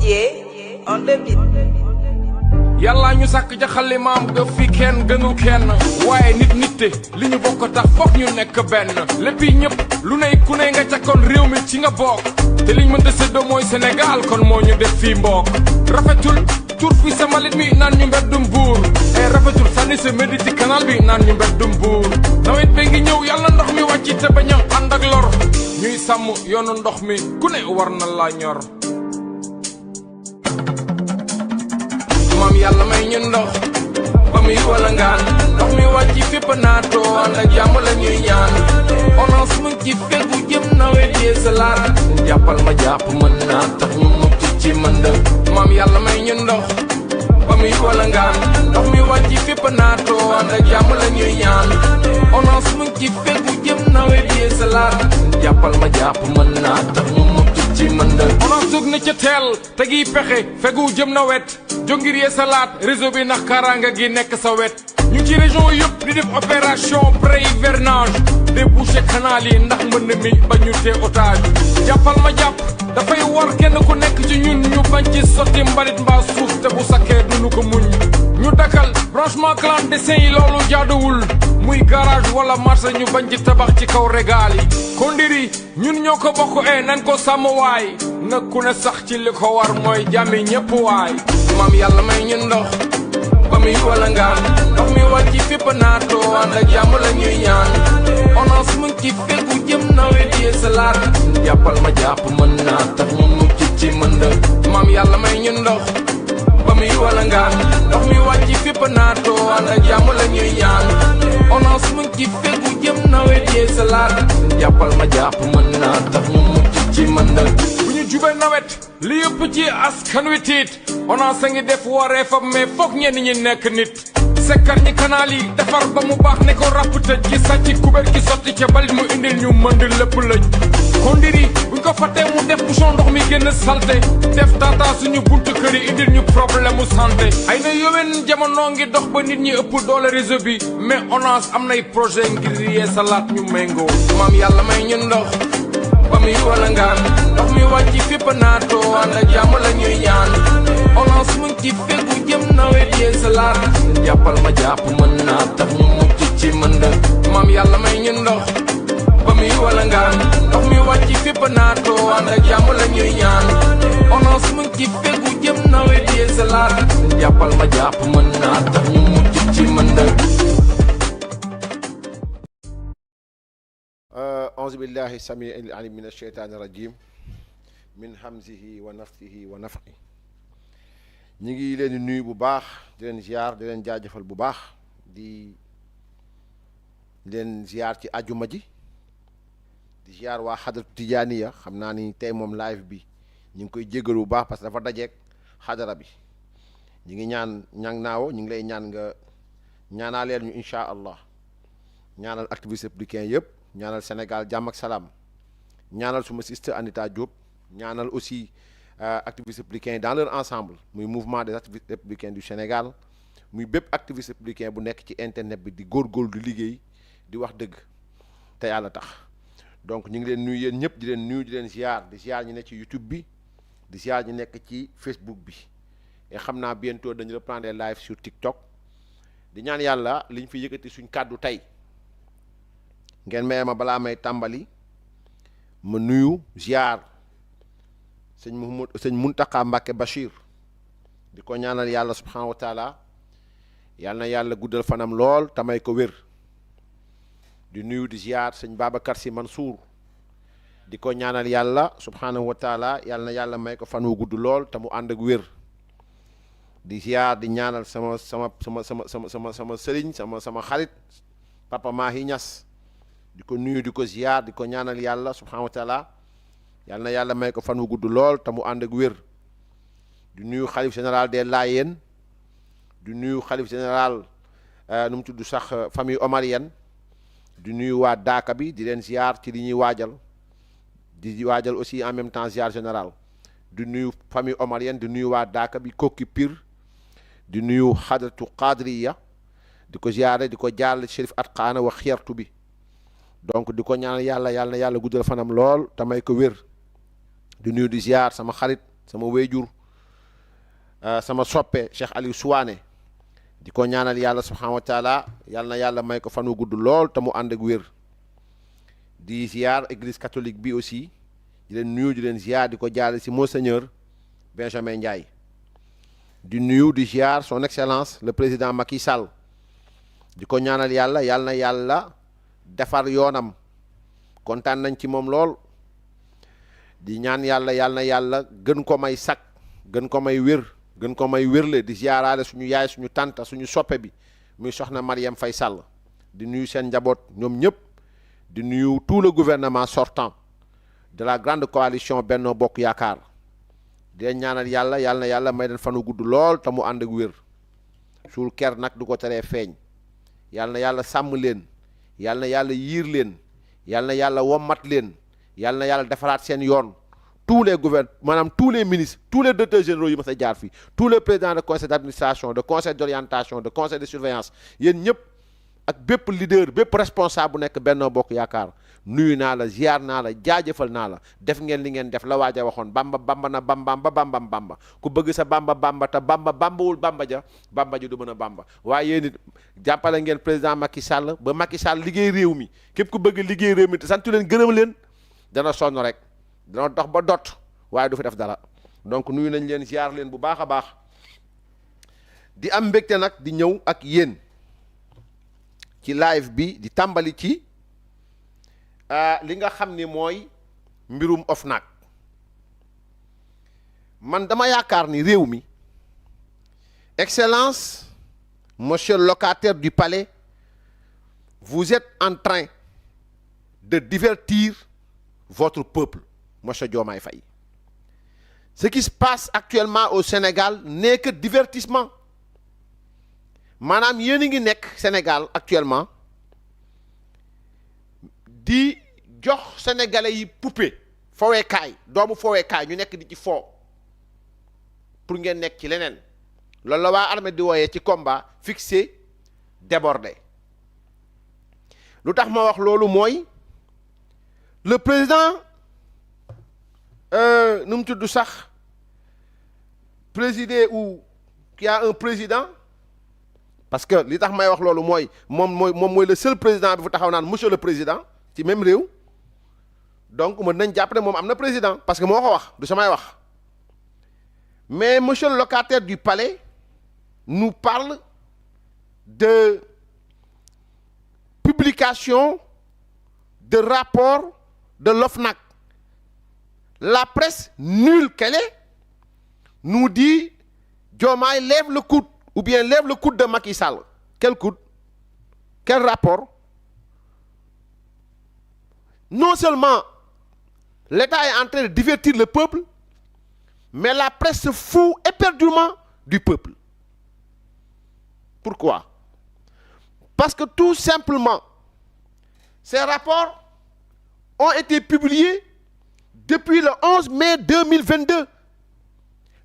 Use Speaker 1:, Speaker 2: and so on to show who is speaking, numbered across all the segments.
Speaker 1: Didier on the beat.
Speaker 2: yàlla ñu sàkk jaxali maam ga fi kenn gënul kenn waaye nit li ñu bokk tax foog ñu nekk benn léppi ñëpp lu ne ku ne nga cakkoon réew mi ci nga bokk te liñ mënta séddoo mooy Sénégal kon moo ñu def fii mbokk rafetul tur fi sa mbalit mi naan ñu mbeddum buur e rafetul sànni sa médi ci canal bi naan ñu mbeddum buur nawet ba ngi ñëw yàlla ndox mi wàcc te bañ a ànd ak lor ñuy sàmm yoonu ndox mi ku ne war na la ñor maam yàlla may ñu ndox ba muy wala ngaan ndox mi wàcc fépp naatoo ànd ak jàmm la ñuy ñaan onance mu ngi ci fegu jëm nawet yee sa laat jàppal ma jàpp mën naa tax ñu mucc ci mënd maam yàlla may ñu ndox ba muy wala ngaan ndox mi wàcc fépp naatoo ànd ak jàmm la ñuy ñaan onance mu ngi ci fegu jëm nawet yee sa laat jàppal ma jàpp mën naa tax ñu mucc ci mënd onance jóg na ca teel te gi pexe fegu jëm nawet jongir yee salaat réseau bi ndax kaaraanga gi nekk sa wet ñu ci région yëpp di def opération pré-hivernage déboucher canal yi ndax mbënd mi ba ñu tee otage jàppal ma jàpp dafay war kenn ku nekk ci ñun ñu bañ ci sotti mbalit mbaa suuf te bu sakkee duñu ko muñ ñu dakkal branchement clandestin yi loolu jaaduwul muy garage wala marché ñu bañ ci tabax ci kaw régal yi kondiri ñun ñoo ko bokk nañ ko sàmm waay na ku ne sax ci li ko war mooy jàmmi ñépp waay maam yàlla may ñu ndox ba muy wala ngaan ndox mi wàcc fépp naatoo ànd ak jàmm la ñuy ñaan onance mu ngi ci fegu jëm nawet yee sa laat jàppal ma jàpp mën naa tax ñu mucc ci mënd maam yàlla may ñu ndox ba muy wala ngaan ndox mi wàcc fépp naatoo ànd ak jàmm la ñuy ñaan onance mu ngi ci fegu jëm nawet yee sa laat jàppal ma jàpp mën naa tax ñu mucc ci mënd bu ñu jubee nawet li yëpp ci askan wi tiit onance a ngi def waree fa mais foog ñenn ñi nekk nit sekkar ñi canal yi defar ba mu baax ne ko ràpp tëj gi sàcc kubéer gi sotti ca balit mu indil ñu mënd lépp lëj kondiri buñ ko fàttee mu def bouchon ndox mi génn salte def tata suñu buntu kër yi indil ñu problème mu santé ay na yowén jamono ngi dox ba nit ñi ëpp doole réseau bi mais onance am nay projet ngir yee salaat ñu méngoo maam yàlla may ñu ndox ba muy wala ngaan ndox mi wàcc fépp naatoo ànd ak jàmm la ñuy ñaan onance mu ngi ci fegu jëm nawet yee sa laat jàppal ma jàpp mën naa tax ñu mucc ci mënd maam yàlla may ñu ndox ba muy wala ngaan ndox mi wàcc fépp naatoo ànd ak jàmm la ñuy ñaan onance mu ngi ci fegu jëm nawet yee sa laat jàppal ma jàpp mën naa tax ñu mucc ci mënd
Speaker 3: أعوذ بالله السميع العليم من الشيطان الرجيم من همزه ونفثه ونفخه ñi ngi leen di nuyu bu baax di leen ziar di leen jaajëfal bu baax di leen ziar ci ajuma ji di ziar waa xadaratu tijaaniya xam naa ni tey moom live bi ñu ngi koy jégalu bu baax parce que dafa dajeek xadara bi ñi ngi ñaan naawo ñu ngi lay ñaan nga ñaanaleel ñu incha allah ñaanal activiste républicain yëpp ñaanal Sénégal jàmm ak salaam ñaanal suma sister Anita Diop ñaanal aussi activistes républicains dans leur ensemble muy mouvement des activistes républicains du Sénégal muy bépp activiste républicain bu nekk ci internet bi di góorgóorlu di liggéey di wax dëgg te yàlla tax donc ñu ngi leen nuyu yéen ñëpp di leen nuyu di leen ziar ñu nekk ci YouTube bi di ziar ñu nekk ci Facebook bi et xam naa bientôt dañu reprendre live sur TikTok di ñaan yàlla liñ fi yëkkati suñ kàddu tey ngeen may ma balaa may tàmbali ma nuyu ziar sëñ Muntaxa Mbàkke Bachir di ko ñaanal yàlla subhanahu wa taala yàlla na yàlla guddal fanam lool te may ko wér di nuyu di ziar sëñ Babacar Si Mansour di ko ñaanal yàlla subhanahu wa taala yàlla na yàlla may ko fan wu gudd lool te mu ànd ak wér di ziar di ñaanal sama sëriñ sama xarit Papa Mahi Ñas di ko nuyu di ko ziar di ko ñaanal yàlla subhanahu wa taala yàlla na yàlla may ko fan wu gudd lool te mu ànd ak wér di nuyu xalif général des Layènes di nuyu xalif général nu mu tudd sax famille omarienne di nuyu waa Daaka bi di leen ziar ci li ñuy waajal di waajal aussi en même temps ziar général di nuyu famille omarienne di nuyu waa Daaka bi Kokki Pire di nuyu xadratu Qadriya di ko ziare di ko jaarale Chérif Atqaana wa xeertu bi donc di ko ñaanal yàlla na yàlla guddal fanam lool te may ko wér di nuyu di ziar sama xarit sama wéyjur sama soppe Cheikh Aliou Souane di ko ñaanal yàlla subhanahu wa taala yàlla na yàlla may ko fan wu gudd lool te mu ànd ak wér di ziar église catholique bi aussi di leen nuyu di leen ziar di ko jaale si monseigneur Benjamin Ndiaye di nuyu di ziar son excellence le président Macky Sall di ko ñaanal yàlla yàlla na yàlla defar yoonam kontaan nañ ci moom lool di ñaan yàlla yàlla na yàlla gën ko may sak gën ko may wér gën ko may wérle di ziaraale suñu yaay suñu tante suñu soppe bi muy soxna Mariam Faye Sall di nuyu seen njaboot ñoom ñëpp di nuyu tout le gouvernement sortant de la grande coalition Benno Bokk Yaakaar di leen ñaanal yàlla yàlla na yàlla may leen fanu gudd lool te mu ànd ak wér suul ker nag du ko teree feeñ yàlla na yàlla sàmm leen yàlla na yàlla yiir leen yàlla na yàlla wommat leen yàlla na yàlla defaraat seen yoon tous les maanaam tous les ministres tous les directeurs généraux yi ma sa jaar fii tous les présidents de conseil d'administration de conseil d'orientation de conseil de surveillance yéen ñëpp ak bépp leader bépp responsable bu nekk Benno Bokk Yaakaar nuyu naa la ziar naa la jaajëfal naa la def ngeen li ngeen def la waaja waxoon bamba bamba na bambam ba bambam bamba ku bëgg sa bamba bamba te bamba bambawul bamba ja bamba ji du mën a bamba waaye yéen it jàppale ngeen président Macky Sall ba Macky Sall liggéey réew mi képp ku bëgg liggéey réew mi te santu leen gërëm leen dana sonn rek dana dox ba dot waaye du fi def dara donc nuyu nañ leen ziar leen bu baax a baax di am mbégte nag di ñëw ak yéen ci live bi di tàmbali ci li nga xam ni mooy mbirum OFNAC man dama yaakaar ni réew mi excellence monsieur le locataire du palais vous êtes en train de divertir votre peuple monsieur Diomaye Faye ce qui se passe actuellement au Sénégal n'est que divertissement maanaam yéen a ngi nekk Sénégal actuellement di jox sénégalais yi poupée foweekaay doomu foweekaay ñu nekk di ci foo pour ngeen nekk ci leneen loolu la waa armée di wooyee ci combat fixé débordé lu tax ma wax loolu mooy le président nu mu tudd sax présider ou qu'il y a un président parce que li tax may wax loolu mooy moom mooy le seul président bi fu taxaw naan monsieur le président ci même réew donc mën nañ jàpp ne moom am na président parce que moo ko wax du samay wax mais monsieur le locataire du palais nous parle de publication de rapport de l'OFNAC. La presse nulle qu'elle est nous dit Diomaye lève le coude ou bien lève le coude de Macky Sall. Quel coude? Quel rapport? Non seulement l'État est en train de divertir le peuple, mais la presse se fout éperdument du peuple. Pourquoi? Parce que tout simplement, ces rapports ont été publiés depuis le 11 mai 2022.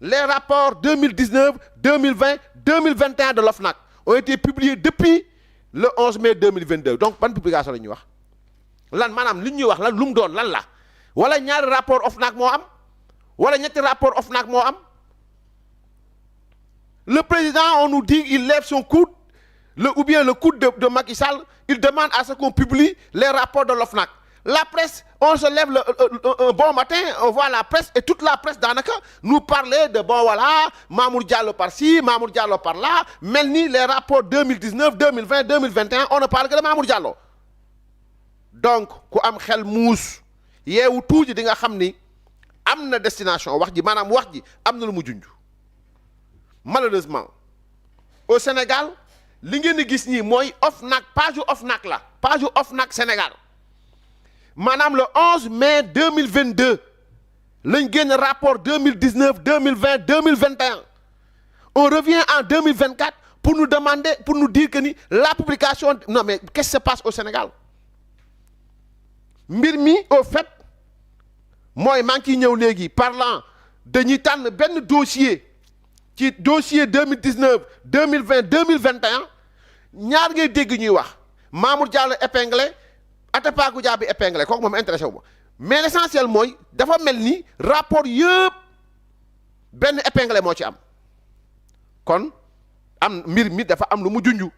Speaker 3: Les rapports 2019, 2020, 2021 de l'OFNAC ont été publiés depuis le 11 mai 2022. Donc, ban publication la ñuy wax lan maanaam li ñuy wax lan lu mu doon lan la wala ñaari rapport OFNAC moo am wala ñetti rapport OFNAC moo am. Le président, on nous dit il lève son coude ou bien le coude de Macky Sall, il demande à ce qu'on publie les rapports de l'OFNAC. La presse, on se lève un bon matin, on voit la presse et toute la presse daanaka nous parlait de bon voilà Mamour Diallo par-ci, Mamour Diallo par-là, mel ni les rapports 2019, 2020, 2021, on ne parle que de Mamour Diallo. Donc ku am xel muus yeewu tuuti di nga xam ni am na destination wax ji maanaam wax ji am na lu mu junj. Malheureusement au Sénégal li ngeen di gis nii mooy OFNAC page OFNAC la page OFNAC Sénégal maanaam le 11 mai 2022 lañ génn rapport 2019 2020 2021 on revient en 2024 pour nous demander pour nous dire que ni la publication non mais qu'est-ce qui se passe au Sénégal mbir mi au fait mooy maa ngi ciy ñëw léegi parlant dañuy tànn benn dossier ci dossier 2019 2020 2021 ñaar ngay dégg ñuy wax Mamour Diallo épinglé Atepa Goudiaby épinglé kooku moom intéressé wu ma mais l'essentiel mooy dafa mel ni rapport yëpp benn épinglé moo ci am kon am mbir mi dafa am lu mu junju.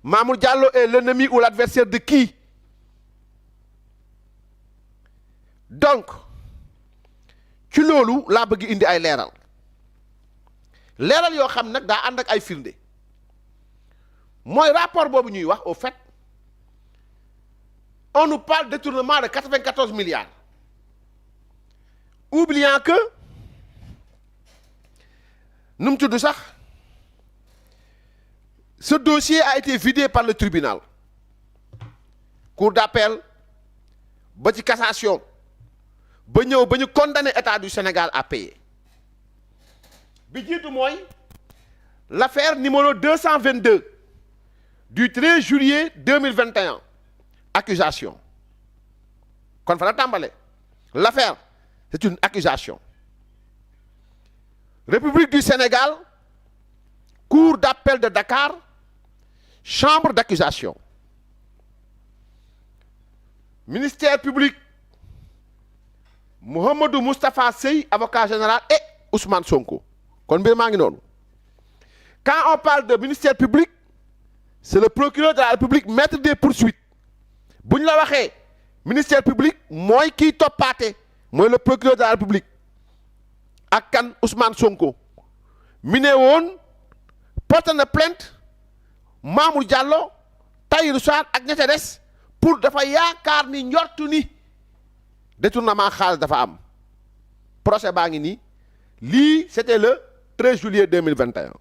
Speaker 3: Mamour Diallo est l'ennemi ou l'adversaire de qui? Donc ci loolu laa bëgg indi ay leeral yoo xam nag daa ànd ak ay firnde mooy rapport boobu ñuy wax au fait on nous parle de détournement de 94 milliards oubliant que nu mu tudd sax ce dossier a été vidé par le tribunal cour d'appel ba ci cassation ba ñëw ba ñu condamné état du Sénégal à payer bi jiitu mooy l'affaire numéro 222 du 13 juillet 2021 accusation kon fa la tàmbale l'affaire c'est une accusation République du Sénégal cour d'appel de Dakar chambre d'accusation ministère public Mouhamadou Moustapha Sey avocat général et Ousmane Sonko kon mbir maa ngi noonu quand on parle de ministère public c'est le procureur de la République maître des poursuites bu ñu la waxee ministère public mooy kiy toppaate mooy le procureur de la République ak kan Ousmane Sonko mi ne woon porte na plainte Mamour Diallo Tahirou Sarr ak ña ca des pour dafa yaakaar ni njortu ni détournement xaalis dafa am procès baa ngi nii lii c'était le 13 juillet 2021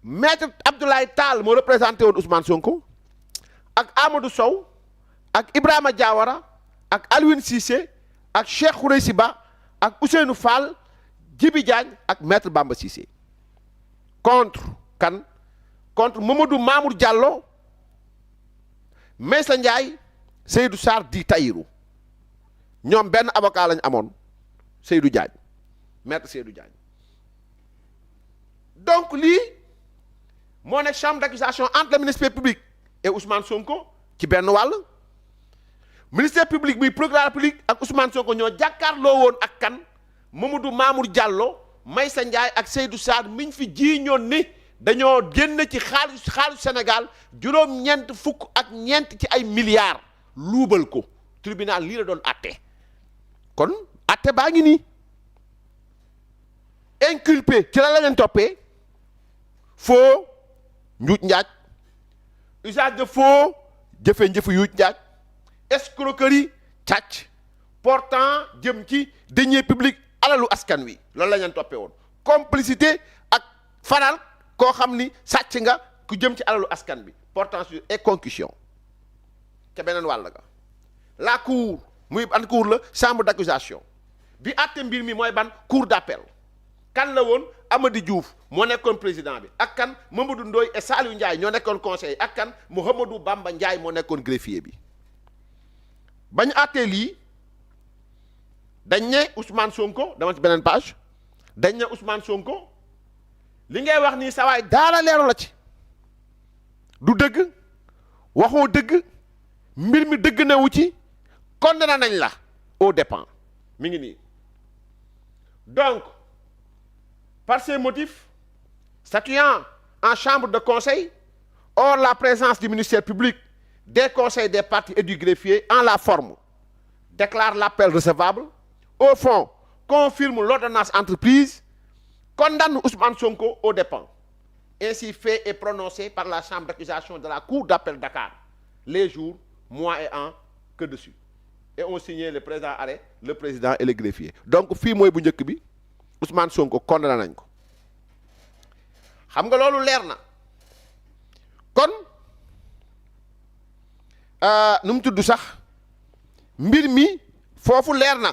Speaker 3: maître Abdoulaye Tall moo représenté woon Ousmane Sonko ak Amadou Sow ak Ibrahima Diawara ak Alioune Cissé ak Cheikh Khoureyssi Ba ak Ousseynou Fall Djibi Diagne ak maître Bamba Cissé contre kan contre Mamour Diallo Meissa Ndiaye Seydou Sarr di Tahirou ñoom benn avocat lañ amoon Seydou Diagne maître Seydou Diagne donc lii moo nekk chambre d'accusation entre le ministère public et Ousmane Sonko ci benn wàll ministère public muy procureur de la République ak Ousmane Sonko ñoo jàkkaarloo woon ak kan Mamour Diallo Meissa Ndiaye ak Seydou Sarr miñ fi jiiñoon ni dañoo génn ci xaalis Sénégal juróom-ñeent fukk ak ñeent ci ay milliards luubal ko tribunal lii la doon àtte kon àtte baa ngi nii inculpé ci la leen toppee faux njuuj njaaj usage de faux jëfe-njëfu yuuj njaaj escroquerie càcc portant jëm ci deniers publics alalu askan wi loolu la leen toppee woon complicité ak faral koo xam ni sàcc nga ku jëm ci alalu askan bi portant sur et concussion ca beneen wàll ga la cour muy ban cour la chambre d'accusation bi àtte mbir mi mooy ban cour d'appel kan la woon Amady Diouf moo nekkoon président bi ak kan Mamadou Ndoye et Saliou Ndiaye ñoo nekkoon conseiller ak kan Mouhamadou Bamba Ndiaye moo nekkoon greffier bi bañ àttee lii dañ ne Ousmane Sonko dama ci beneen page dañ ne Ousmane Sonko li ngay wax nii sawaay daara leeru la ci du dëgg waxoo dëgg mbir mi dëgg newu ci condamné nañ la au dépens mi ngi nii donc par ces motifs statuant en chambre de conseil hors la présence du ministère public des conseils des parties et du greffier en la forme déclare l'appel recevable au fond confirme l'ordonnance entreprise condamne Ousmane Sonko aux dépens ainsi fait et prononcé par la chambre d'accusation de la cour d'appel Dakar les jours mois et ans que dessus et ont signé le présent arrêt le président et le greffier donc fii mooy bu njëkk bi Ousmane Sonko condamné nañ ko xam nga loolu leer na kon nu mu tudd sax mbir mi foofu leer na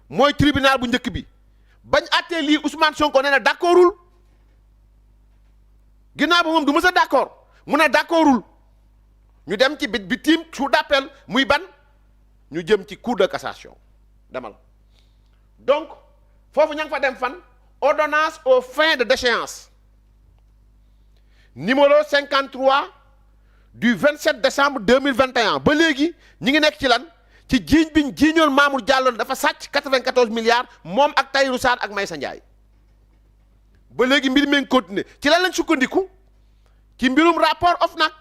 Speaker 3: mooy tribunal bu njëkk bi bañ àttee lii Ousmane Sonko nee na d'accordul ginnaaw ba moom du mës a d'accord mu ne d'accordul ñu dem ci bi tiim cour d'appel muy ban ñu jëm ci cour de cassation demal donc foofu ña nga fa dem fan ordonnance aux fins de déchéance numéro 53 du 27 décembre 2021 ba léegi ñi ngi nekk ci lan ci jiiñ biñ jiiñoon Mamour Diallo dafa sàcc 94 milliards moom ak Tahirou Sarr ak Meissa Ndiaye ba léegi mbir mi ngi continuer ci lan lañ sukkandiku ci mbirum rapport OFNAC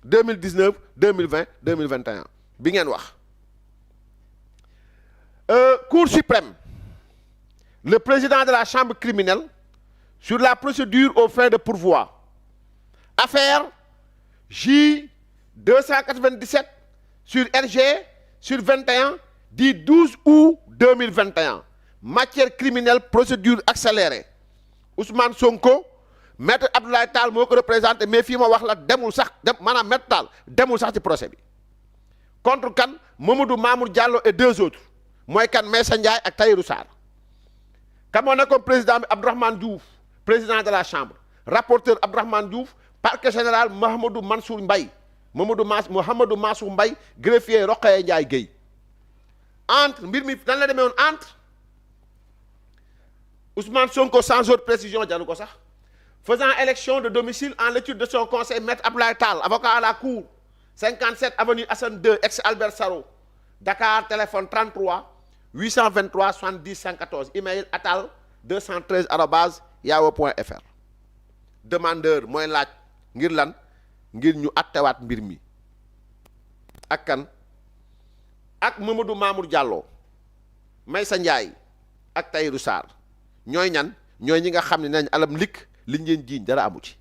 Speaker 3: 2019 2020 2021 bi ngeen wax. Cour suprême, le président de la chambre criminelle sur la procédure aux fins de pourvoi. Affaire J297 sur RG sur 21 du 12 août 2021. Matière criminelle, procédure accélérée. Ousmane Sonko, maître Abdoulaye Tall moo ko représenté mais fii ma wax la demul sax maanaam maître Tall demul sax ci procès bi. Contre kan Mamadou Mamour Diallo et deux autres. mooy kan Meissa Ndiaye ak Tahirou Sarr. kan moo nekkoon président bi Abdourahmane Diouf président de la chambre rapporteur Abdourahmane Diouf parquet général Mouhamadou Mansour Mbaye Mouhamadou Mansour Mbaye greffier Rokhaya Ndiaye Guèye. entre mbir mi nan la demee woon entre Ousmane Sonko sans autre précision janu ko sax faisant élection de domicile en l'étude de son conseil maître Abdoulaye Tall avocat à la cour 57 avenue Assane 2 ex Albert Sarraut Dakar téléphone 33 823 70 114 email atal 213 @yahoo.fr. demandeur mooy laaj ngir lan ngir ñu attewaat mbir mi ak kan ak Mamadou Mamour Diallo Meissa Ndiaye ak Tahirou Sarr ñooy ñan ñooy ñi nga xam ne nañ alam likk liñ leen jiiñ dara amu ci.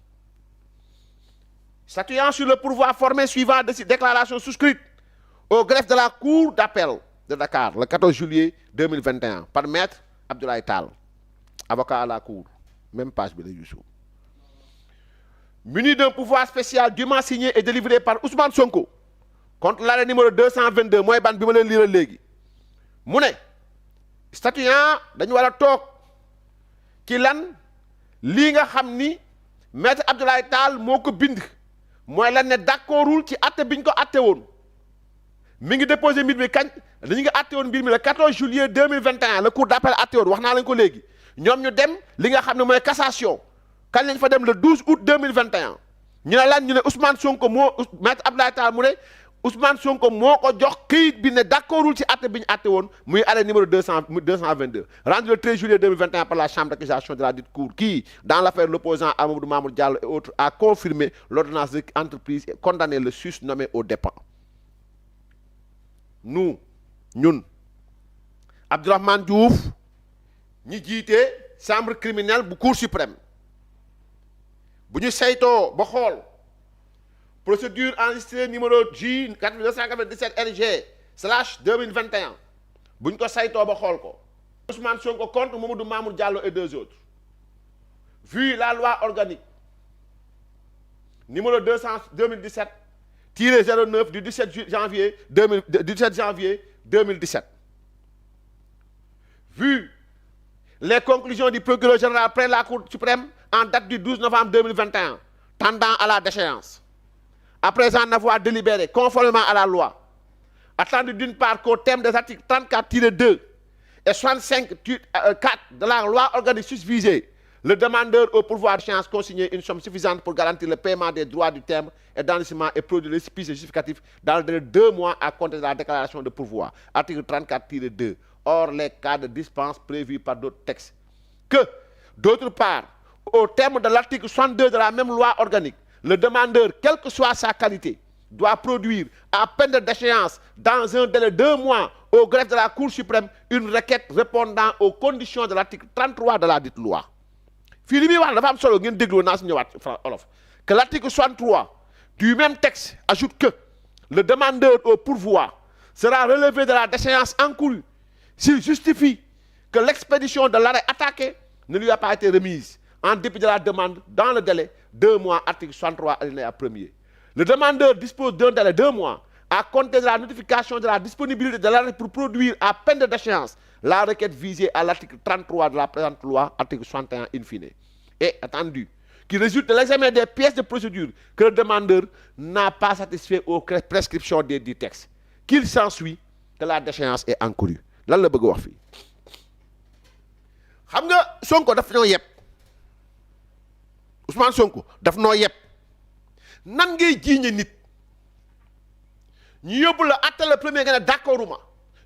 Speaker 3: Statuant sur le pourvoi formé suivant de déclaration souscrite au greffe de la cour d'appel de Dakar le 14 juillet 2021 par maître Abdoulaye Tall avocat à la cour même page bi la Youssou. Muni d'un pouvoir spécial dûment signé et délivré par Ousmane Sonko contre l'arrêt numéro 222 mooy ban bi ma leen liiral léegi mu ne statuant dañu war a toog ci lan lii nga xam ni maître Abdoulaye Tall moo ko bind mooy lan ne d'accordul ci atte biñ ko atte woon mi ngi déposé mbir mi kañ dañu ngi atte woon mbir mi le 14 juillet 2021 la cour d'appel atte woon wax naa lañ ko léegi ñoom ñu dem li nga xam ne mooy cassation kañ lañ fa dem le 12 août 2021 ñu ne lan ñu ne Ousmane Sonko moo maître Abdoulaye Tall mu ne Ousmane Sonko moo ko jox këyit bi ne d'accordul ci atte bi ñu atte woon muy arrêt numéro 222 rendu le 13 juillet 2021 par la chambre d'accusation de la dite cour qui dans l'affaire l'opposant Amadou Mamour Diallo et autres a confirmé l'ordonnance de entreprise et condamné le susnommé aux dépens. ñun Abdourahmane Diouf ñi jiite chambre criminelle bu cour suprême bu ñu saytoo ba xool procédure enregistrée numéro J 297 RG/2021 bu ñu ko saytoo ba xool ko Ousmane Sonko contre Mamadou Mamour Diallo et deux autres vu la loi organique numéro 2017-09 du 17 janvier 2017 vu les conclusions du procureur général près la Cour suprême en date du 12 novembre 2021 tendant à la déchéance après en avoir délibéré conformément à la loi attendu d'une part qu'au terme des articles 34-2 et 65-4 de la loi organique susvisée le demandeur au pourvoi de d'échéance consigner une somme suffisante pour garantir le paiement des droits du timbre et d'enregistrement et produire les récépissé justificatif dans le délai de 2 mois à compter de la déclaration de pourvoi. Article 34-2. Hors les cas de dispense prévus par d'autres textes. Que, d'autre part, au terme de l'article 62 de la même loi organique, le demandeur, quelle que soit sa qualité, doit produire à peine de déchéance dans un délai de 2 mois au greffe de la Cour suprême une requête répondant aux conditions de l'article 33 de la dite loi. fii li muy wax dafa am solo ngeen dégloo naa si ñëwaat olof que l'article 63 du même texte ajoute que le demandeur au pourvoi sera relevé de la déchéance encourue s'il justifie que l'expédition de l'arrêt attaqué ne lui a pas été remise en dépit de la demande dans le délai 2 mois article 63 alinéa 1er. Le demandeur dispose d'un délai 2 mois à compter de la notification de la disponibilité de l'arrêt pour produire à peine de déchéance la requête visée à l'article 33 de la présente loi, article 61 in fine. Et attendu, qui résulte de l'examen des pièces de procédure que le demandeur n'a pas satisfait aux prescriptions des dits textes, qu'il s'ensuit que la déchéance est encourue. Lan la bëgg wax fii xam nga Sonko daf ñoo yeb Ousmane Sonko daf noo yeb nan ngay jiiñe nit ñu yóbbu la atte la premier nga ne d'accorduma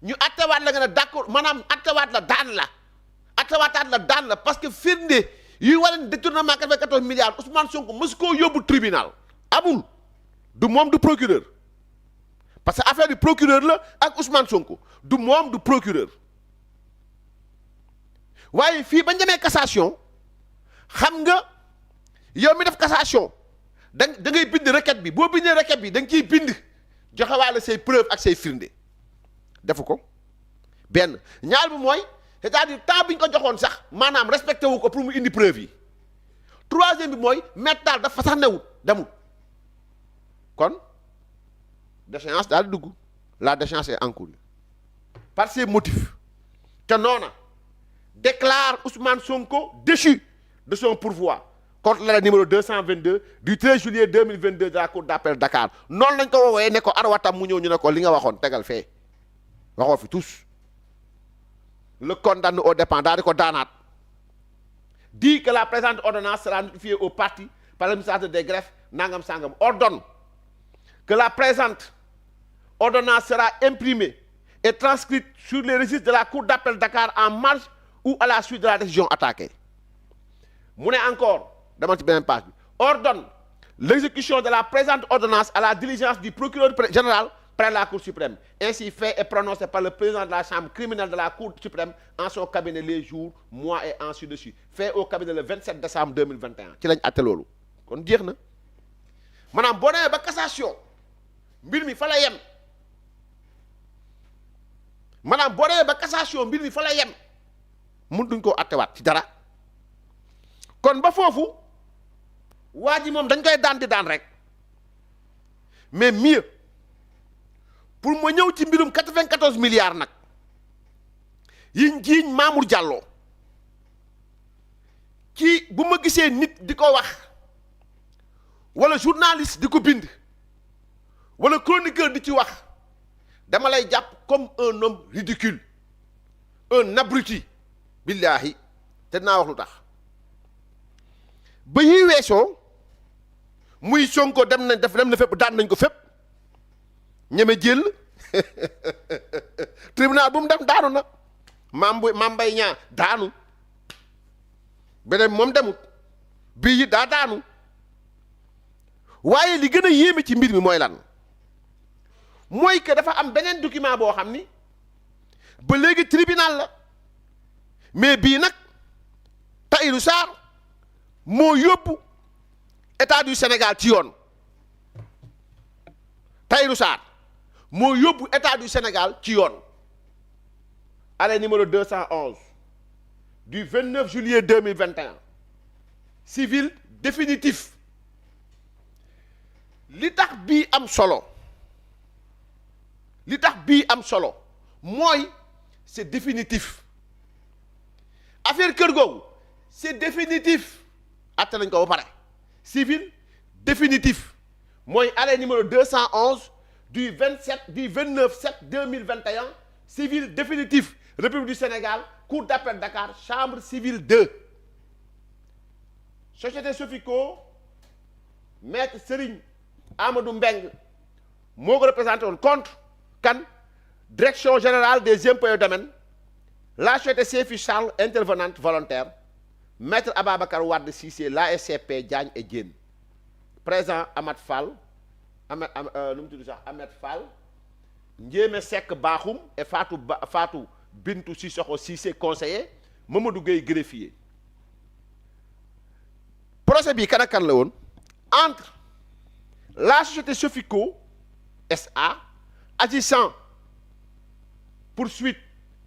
Speaker 3: ñu attewaat la nga ne d'accord maanaam attewaat la daan la attewaataat la daan la parce que firnde yi war a détournement 94 milliards Ousmane Sonko mësu koo yóbbu tribunal amul du moom du procureur parce que affaire du procureur la ak Ousmane Sonko du moom du procureur waaye fii ba njëmee cassation xam nga yow mi def cassation da ngay bind requête bi boo bindee requête bi da nga ciy bind joxewaale say preuve ak say firnde defu ko benn ñaar bi mooy c'est-à-dire temps bi ñu ko joxoon sax maanaam respecté wu ko pour mu indi preuve yi troisième bi mooy métal dafa sax newut demul kon déchéance daal di dugg la déchéance est encourue par ces motifs te noona déclare Ousmane Sonko déchu de son pourvoi contre l'arrêt numéro 222 du 13 juillet 2022 de la cour d'appel Dakar noonu lañ ko woowee ne ko arwatam mu ñëw ñu ne ko li nga waxoon tegal fee waxoo fi tous le condamne au dépens daal di ko daanaat dit que la présente ordonnance sera notifiée aux parties par l'administrateur des greffes nangam sangam ordonne que la présente ordonnance sera imprimée et transcrite sur les registres de la cour d'appel Dakar en marge ou à la suite de la décision attaquée mu ne encore dama ci beneen page bi ordonne l'exécution de la présente ordonnance à la diligence du procureur général près la Cour suprême ainsi fait et prononcé par le président de la chambre criminelle de la Cour suprême en son cabinet les jours mois et ainsi de suite fait au cabinet le 27 décembre 2021 ci lañ àtte loolu kon jeex na maanaam boo demee ba cassation mbir mi fa la yem maanaam boo demee ba cassation mbir mi fa la yem mun duñ koo àttewaat ci dara kon ba foofu waa ji moom dañ koy daan di daan rek mais mieux pour ma ñëw ci mbirum 94 milliards nag yiñ jiiñ Mamour Diallo ci bu ma gisee nit di ko wax wala journaliste di ko bind wala chroniqueur di ci wax dama lay jàpp comme un homme ridicule un abruti billahi te dinaa wax lu tax ba yi weesoo muy Sonko dem na fépp daan nañ ko fépp ñeme jël tribunal bu mu dem daanu na Mame Mbaye Niang daanu beneen moom demut bii yi daa daanu waaye li gën a yéeme ci mbir mi mooy lan mooy que dafa am beneen document boo xam ni ba léegi tribunal la mais bii nag Tahirou Sarr moo yóbbu état du Sénégal ci yoon Tahirou Sarr moo yóbbu état du Sénégal ci yoon arrêt numéro 211 du 29 juillet 2021 civil définitif li tax bii am solo mooy c'est définitif affaire kër googu c'est définitif atte nañ ko ba pare civil définitif mooy arrêt numéro 211 du 29/7/2021 civil définitif République du Sénégal Cour d'appel Dakar chambre civile 2 société Sofico maître Serigne Amadou Mbeng moo ko représenté woon contre kan direction générale des impôts et domaines la société Seyfi Charles intervenante volontaire maître Ababacar Wade Cissé l'ASCP Diagne et Diène présent Ahmed Fall Ahmed Fall Ndiémé Seck Bakhoum et Fatou Bintou Sissoko Cissé conseiller Mamadou Gueye greffier procès bi kan ak kan la woon entre la société Sofico SA agissant poursuite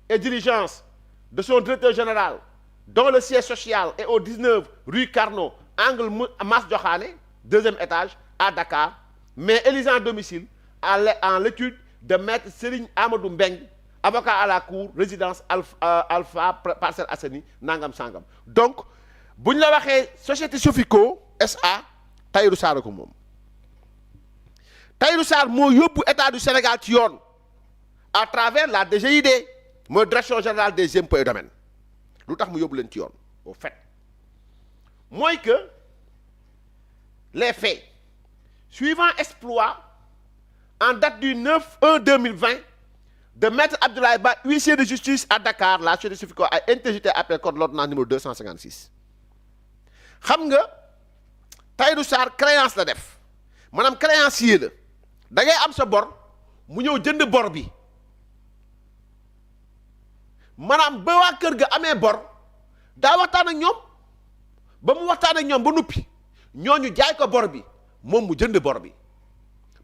Speaker 3: et diligence de son directeur général dont le siège social est au 19 rue Carnot angle Mas Diokhane deuxième étage à Dakar mais élisant domicile en l'étude de maître Serigne Amadou Mbeng avocat à la cour résidence Alpha Parcelles Assainies nangam sangam donc bu ñu la waxee société Sofico SA Tahirou Sarr ko moom Tahirou Sarr moo yóbbu état du Sénégal ci yoon à travers la DGID mooy direction générale des impôts et domaines lu tax mu yóbbu leen ci yoon au fait mooy que les faits suivant exploit en date du 9/1/2020 de maître Abdoulaye Ba huissier de justice à Dakar la société Sofico a interjeté appel contre l'ordonnance numéro 256 xam nga Tahirou Sarr créance la def maanaam créancier la da ngay am sa bor mu ñëw jënd bor bi maanaam ba waa kër ga amee bor daa waxtaan ak ñoom ba mu waxtaan ak ñoom ba nuppi ñooñu jaay ko bor bi moom mu jënd bor bi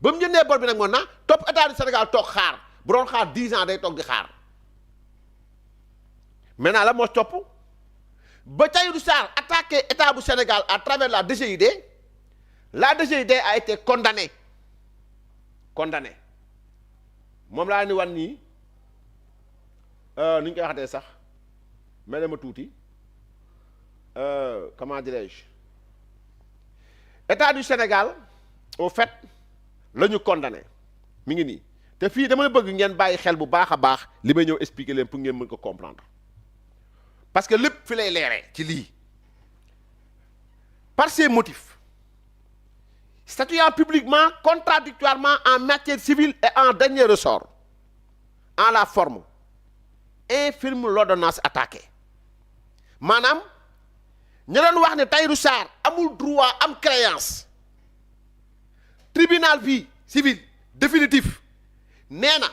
Speaker 3: ba mu jëndee bor bi nag moom na topp état du Sénégal toog xaar bu doon xaar 10 ans day toog di xaar maintenant la moo topp ba Tahirou Sarr attaqué état bu Sénégal à travers la DGID a été condamnée moom laa ni wan nii ni ñu koy waxatee sax mel ma tuuti comment dirais-je état du Sénégal au fait la ñu condamné mi ngi nii te fii dama bëgg ngeen bàyyi xel bu baax a baax li may ñëw expliquer leen pour ngeen mën ko comprendre parce que lépp fi lay leeree ci lii par ces motifs statuant publiquement contradictoirement en matière civile et en dernier ressort en la forme infirme l'ordonnance attaquée maanaam ñu doon wax ne Tahirou Sarr amul droit am créance tribunal vie civil définitif nee na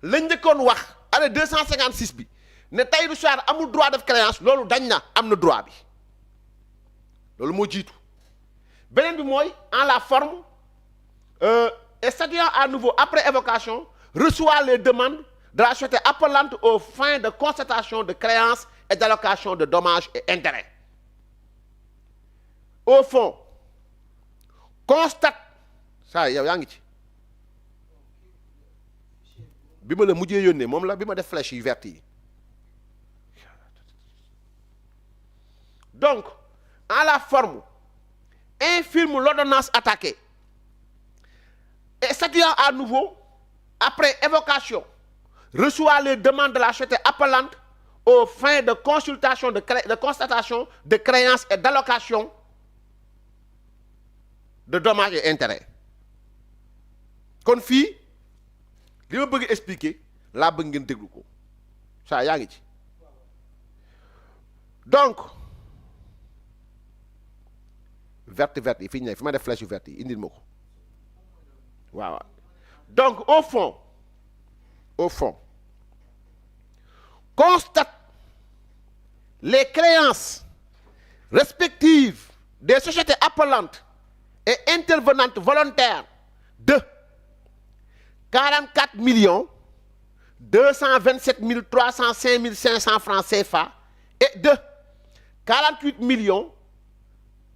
Speaker 3: lañ njëkkoon wax arrêt 256 bi ne Tahirou Sarr amul droit def créance loolu dañ na am na droit bi loolu moo jiitu beneen bi mooy en la forme et statuant à nouveau après évocation reçoit les demandes de la société appelante aux fins de constatation de créances et d'allocation de dommages et intérêts au fond constate saa yow yaa ngi ci bi ma la mujjee yónnee moom la bi ma def flèche yu verte yi donc en la forme infirme l'ordonnance attaquée et statuant à nouveau après évocation reçoit les demandes de la société appelante aux fins de consultation de constatation de créances et d'allocation de dommages et intérêts kon fii li ma bëgg expliquer laa bëgg ngeen déglu ko saa yaa ngi ci donc verte yi fi ñu ne fi ma def flèche yu verte yi indil ma ko waaw donc au fond constate les créances respectives des sociétés appelantes et intervenantes volontaires de 44 227 305 500 francs CFA et de 48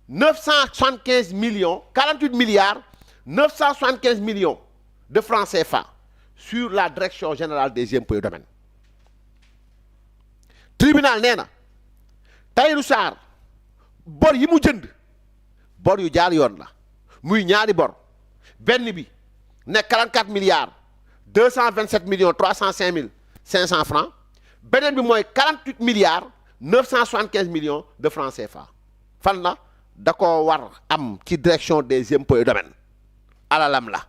Speaker 3: 975 millions 48 milliards 975 millions de francs CFA sur la direction générale des impôts et domaines tribunal nee na Tahirou Sarr bor yi mu jënd bor yu jaar yoon la muy ñaari bor benn bi ne 44 milliards 227 millions 305 500 francs beneen bi mooy 48 milliards 975 millions de francs CFA fan la da ko war am ci direction des impôts et domaines alalam la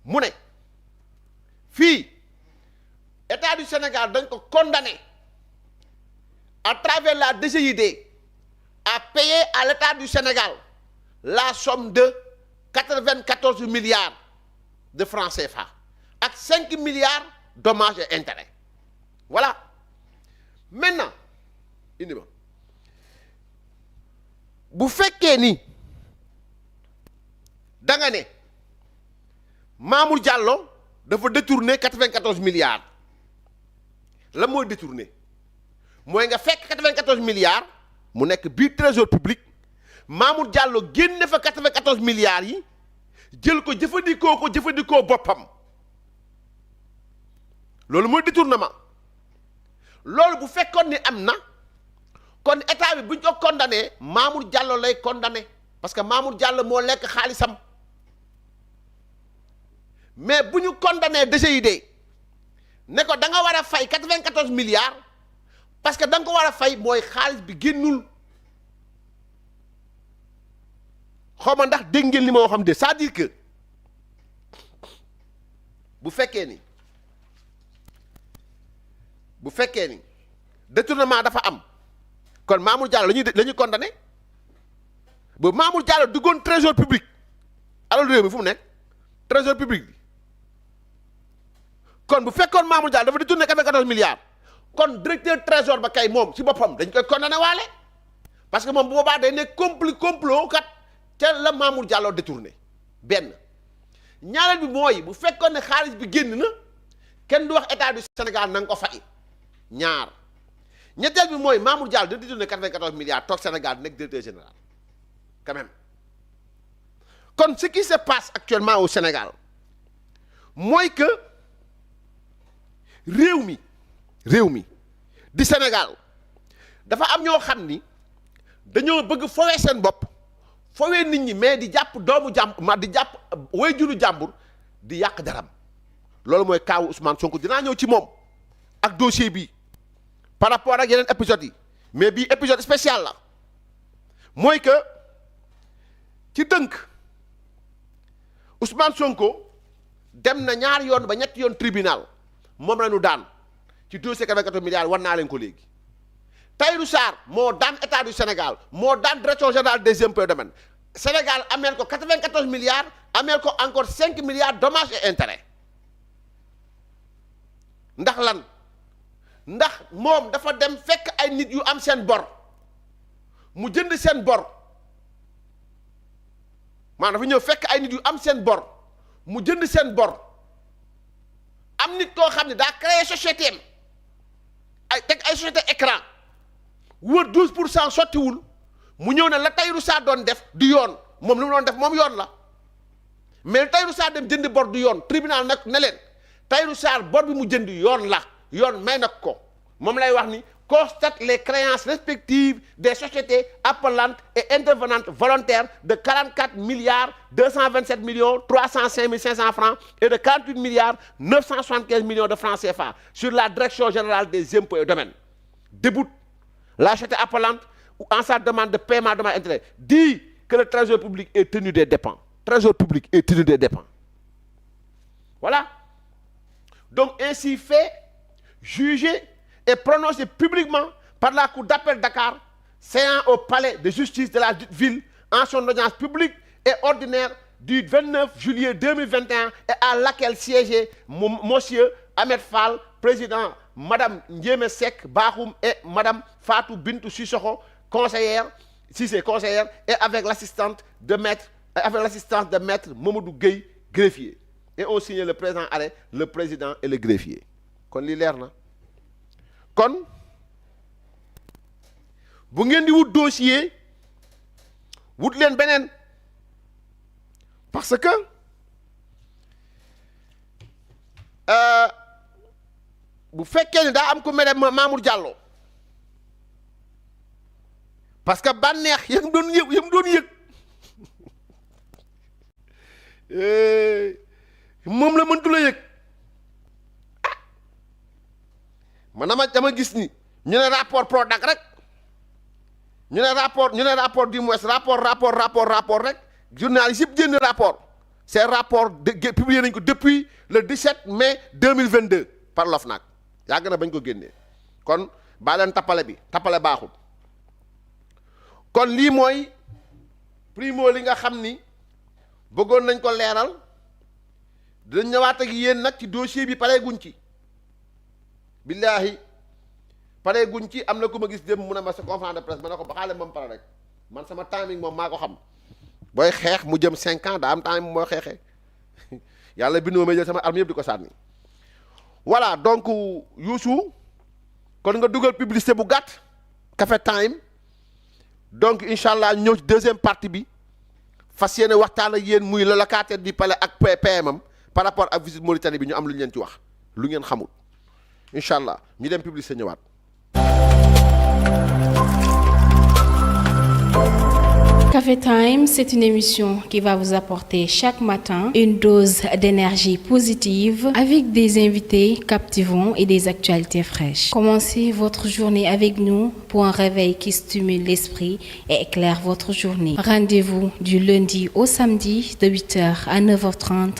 Speaker 3: mu ne fii état du Sénégal dañ ko condamné à travers la DGID à payer à l'état du Sénégal la somme de 94 milliards de francs CFA ak 5 milliards dommages et intérêts voilà maintenant indi ma bu fekkee ni da nga ne Mamour Diallo dafa détourné 94 milliards la mooy détourné mooy nga fekk 94 milliards mu nekk biir trésor public Mamour Diallo génne fa 94 milliards yi jël ko jëfandikoo boppam loolu mooy détournement loolu bu fekkoon ni am na kon état bi bu ñu ko condamné Mamour Diallo lay condamné parce que Mamour Diallo moo lekk xaalisam mais bu ñu condamné DGID ne ko da nga war a fay 94 milliards parce que da nga ko war a fay mooy xaalis bi génnul xaw ma ndax dégg ngeen li ma xam de c'est-à-dire que bu fekkee ni détournement dafa am kon Mamour Diallo la ñuy condamné ba Mamour Diallo duggoon trésor public alal réew mi fu mu nekk trésor public bi kon bu fekkoon Mamour Diallo dafa détourné 94 milliards kon directeur trésor ba kay moom ci boppam dañ koy condamné waale parce que moom bu boobaa day nekk complot kat ca la Mamour Diallo détourné benn ñaareel bi mooy bu fekkoon ne xaalis bi génn na kenn du wax état du Sénégal na nga ko fay ñaar ñetteel bi mooy Mamour Diallo da détourné 94 milliards toog Sénégal nekk directeur général quand même kon ce qui se passe actuellement au Sénégal mooy que réew mi di Sénégal dafa am ñoo xam ni dañoo bëgg fowee seen bopp fowee nit ñi mais di jàpp doomu jàmbur di jàpp waajuru jàmbur di yàq daram loolu mooy kaawu Ousmane Sonko dinaa ñëw ci moom ak dossier bi par rapport ak yeneen épisodes yi mais bii épisode spécial la mooy que ci dënk Ousmane Sonko dem na ñaari yoon ba ñetti yoon tribunal moom la ñu daan ci dossier 94 milliards war naa leen ko léegi Tahirou Sarr moo daan état du Sénégal moo daan direction générale des impôts et domaines Sénégal ameel ko 94 milliards ameel ko encore 5 milliards dommages et intérêts ndax lan ndax moom dafa dem fekk ay nit yu am seen bor mu jënd seen bor maanaam dafa ñëw fekk ay nit yu am seen bor mu jënd seen bor am nit koo xam ne daa créé société am ay teg ay société écran wër 12% sottiwul mu ñëw ne la Tahirou Sarr doon def du yoon moom li mu doon def moom yoon la mais Tahirou Sarr dem jënd bor du yoon tribunal nag ne leen Tahirou Sarr bor bi mu jënd yoon la yoon may nag ko moom lay wax ni constate les créances respectives des sociétés appelantes et intervenantes volontaires de 44 milliards 227 millions 305 500 francs et de 48 milliards 975 millions de francs CFA sur la direction générale des impôts et domaines. Déboute la société appelante ou en sa demande de paiement de intérêt dit que le trésor public est tenu des dépens. Trésor public est tenu des dépens. Voilà. Donc ainsi fait, jugé et prononcé publiquement par la Cour d'appel Dakar, séant au palais de justice de la ville en son audience publique et ordinaire du 29 juillet 2021 et à laquelle siégeait monsieur Ahmed Fall, président, madame Ndiémé Seck Bakhoum et madame Fatou Bintou Sissoko, conseillère, et avec l'assistance de maître Mamadou Gueye, greffier. Et on signe le présent arrêt, le président et le greffier. Kon li leer na kon bu ngeen di wut dossier wut leen beneen parce que bu fekkee ne daa am ko mere Mamour Diallo parce que bànneex yam doon yëg moom la mëntu la yëg man dama gis ni ñu ne rapport Prodac rek ñu ne rapport du moins rapport rek journaliste yëpp génn rapport ces rapports publié nañ ko depuis le 17 mai 2022 par l'OFNAC yàgg na bañ ko génnee kon baa leen tappale baaxul kon lii mooy primo li nga xam ni bëggoon nañ ko leeral dinañ ñëwaat ak yéen nag ci dossier bi pare guñ ci billaahi pare guñ ci am na ku ma gis dem mu ne ma sa conférence de presse ma ne ko baxaale moom pare rek man sama timing moom maa ko xam booy xeex mu jëm 5 ans daa am timing mooy xeexee yàlla bindu ma may jël sama arme yëpp di ko sànni voilà donc Youssou kon nga dugal publicité bu gàtt Café Time donc incha allah ñëw ci deuxième partie bi fas yéene waxtaan ak yéen muy le locataire du palais ak PMam par rapport ak visite Mauritanie bi ñu am lu ñu leen ci wax lu ngeen xamul incha allah ñu dem publicité ñëwaat.
Speaker 1: Café Time, c'est une émission qui va vous apporter chaque matin une dose d'énergie positive avec des invités captivants et des actualités fraîches. Commencez votre journée avec nous pour un réveil qui stimule l'esprit et éclaire votre journée. Rendez-vous du lundi au samedi de 8h à 9h30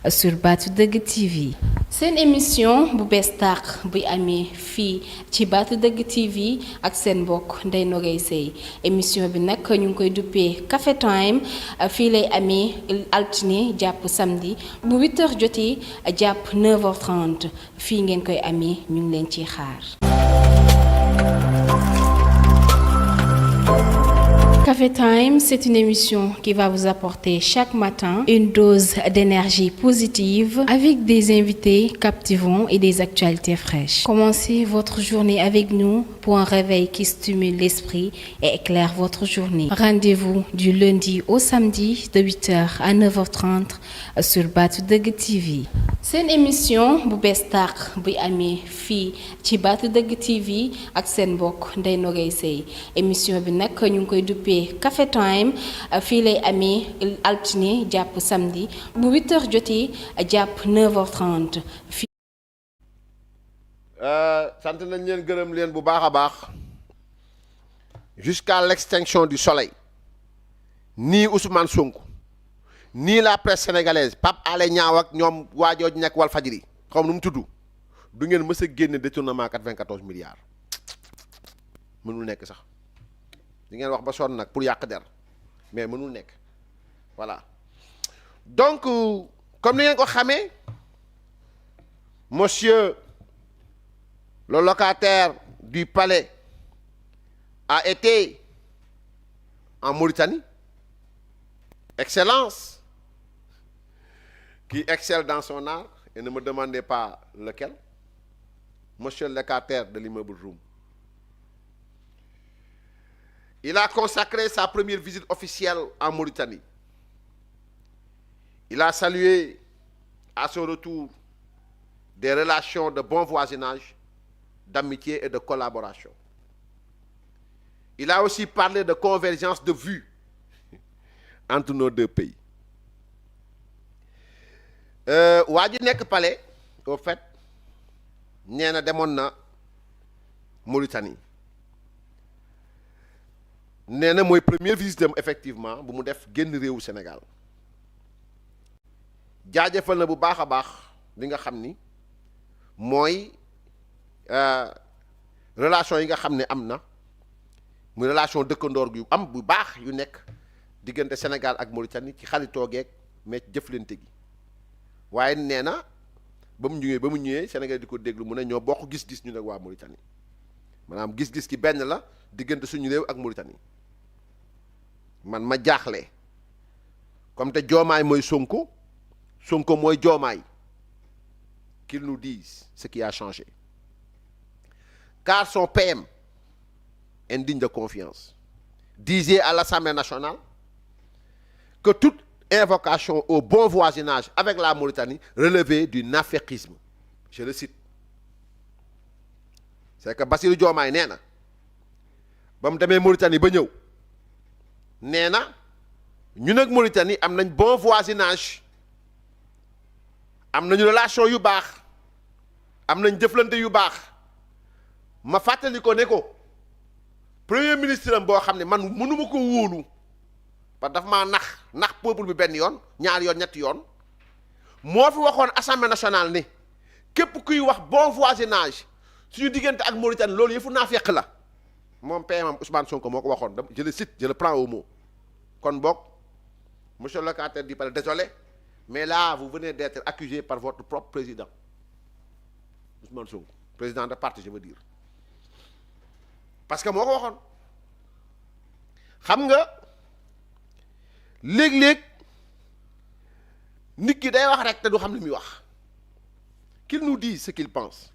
Speaker 1: sur Batu Deug TV. seen émission bu bees tàq buy amee fii ci Baatu Dëgg TV ak seen mbokk Ndeye Nogaye Seye émission bi nag ñu ngi koy duppee Café Time fii lay amee altine jàpp samedi bu 8h jotee jàpp 9h30 fii ngeen koy amee ñu ngi leen ciy xaar. Café Time, c'est une émission qui va vous apporter chaque matin une dose d'énergie positive avec des invités captivants et des actualités fraîches. Commencez votre journée avec nous pour un réveil qui stimule l'esprit et éclaire votre journée. Rendez-vous du lundi au samedi de 8h à 9h30 sur Baatu Dëgg TV. C'est une émission bu bees tàq buy amee fii ci Baatu Dëgg TV ak seen mbokk Ndeye Nogaye Seye émission bi nag ñu ngi koy duppee Café Time fii lay amee altine jàpp samedi bu 8h jotee jàpp 9h30 fii.
Speaker 3: sant nañ leen gërëm leen bu baax a baax jusqu'à l'extinction du soleil ni Ousmane Sonko ni la presse sénégalaise Pape Alé Niang ak ñoom waajoo nekk Walfadjri xaw nu mu tudd du ngeen mës a génne détournement 94 milliards mënul nekk sax. di ngeen wax ba sonn nag pour yàq der mais mënul nekk voilà donc comme ni ngeen ko xamee monsieur le locataire du palais a été en Mauritanie, Excellence qui excelle dans son art et ne me demandez pas lequel, monsieur le locataire de l'immeuble Roum. Il a consacré sa première visite officielle en Mauritanie. Il a salué à son retour des relations de bon voisinage, d'amitié et de collaboration. Il a aussi parlé de convergence de vues entre nos deux pays. waa ji nekk palais au fait nee na demoon na Mauritanie. nee na mooy première visite am effectivement bu mu def génn réewu Sénégal jaajëfal na bu baax a baax li nga xam ni mooy relation yi nga xam ne am na muy relation dëkkandoor yu am bu baax yu nekk diggante Sénégal ak Mauritanie ci xaritoo geeg mais jëflante gi waaye nee na ba mu ñëwee Sénégal di ko déglu mu ne ñoo bokk gis-gis ñu nag waa Mauritanie maanaam gis-gis ki benn la diggante suñu réew ak Mauritanie. man ma jaaxle comme te joomaay mooy Sonko mooy joomaay qu'ils nous disent ce qui a changé car son PM indigne de confiance disait à l'Assemblée nationale que toute invocation au bon voisinage avec la Mauritanie relevait du naféqisme je le cite c'est que Bassirou Diomaye nee na ba mu demee Mauritanie ba ñëw nee na ñun ak Mauritanie am nañ bon voisinage am nañu relation yu baax am nañ jëflante yu baax ma fàttali ko ne ko premier ministre am boo xam ne man mënuma ko wóolu parce que dafa maa nax peuple bi benn yoon ñaari yoon ñetti yoon moo fi waxoon assemblée nationale ni képp kuy wax bon voisinage suñu diggante ak Mauritanie loolu yëfu naafeq la moom PM Ousmane Sonko moo ko waxoon je le cite je le prends au mot kon boog monsieur le locataire du palais désolé mais là vous venez d'être accusé par votre propre président Ousmane Sonko président de parti je veux dire parce que moo ko waxoon xam nga léeg-léeg nit ki day wax rek te du xam li muy wax qu'il nous dise ce qu'il pense.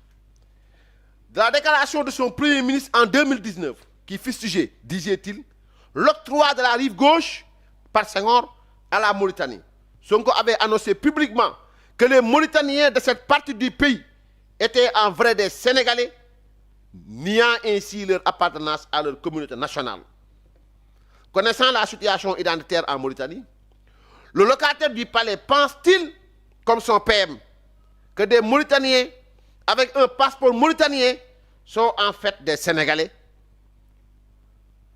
Speaker 3: De la déclaration de son premier ministre en 2019 qui fustigeait, disait-il, l'octroi de la rive gauche par Senghor à la Mauritanie. Sonko avait annoncé publiquement que les Mauritaniens de cette partie du pays étaient en vrai des Sénégalais, niant ainsi leur appartenance à leur communauté nationale. Connaissant la situation identitaire en Mauritanie, le locataire du palais pense-t-il, comme son PM, que des Mauritaniens avec un passeport mauritanien sont en fait des Sénégalais?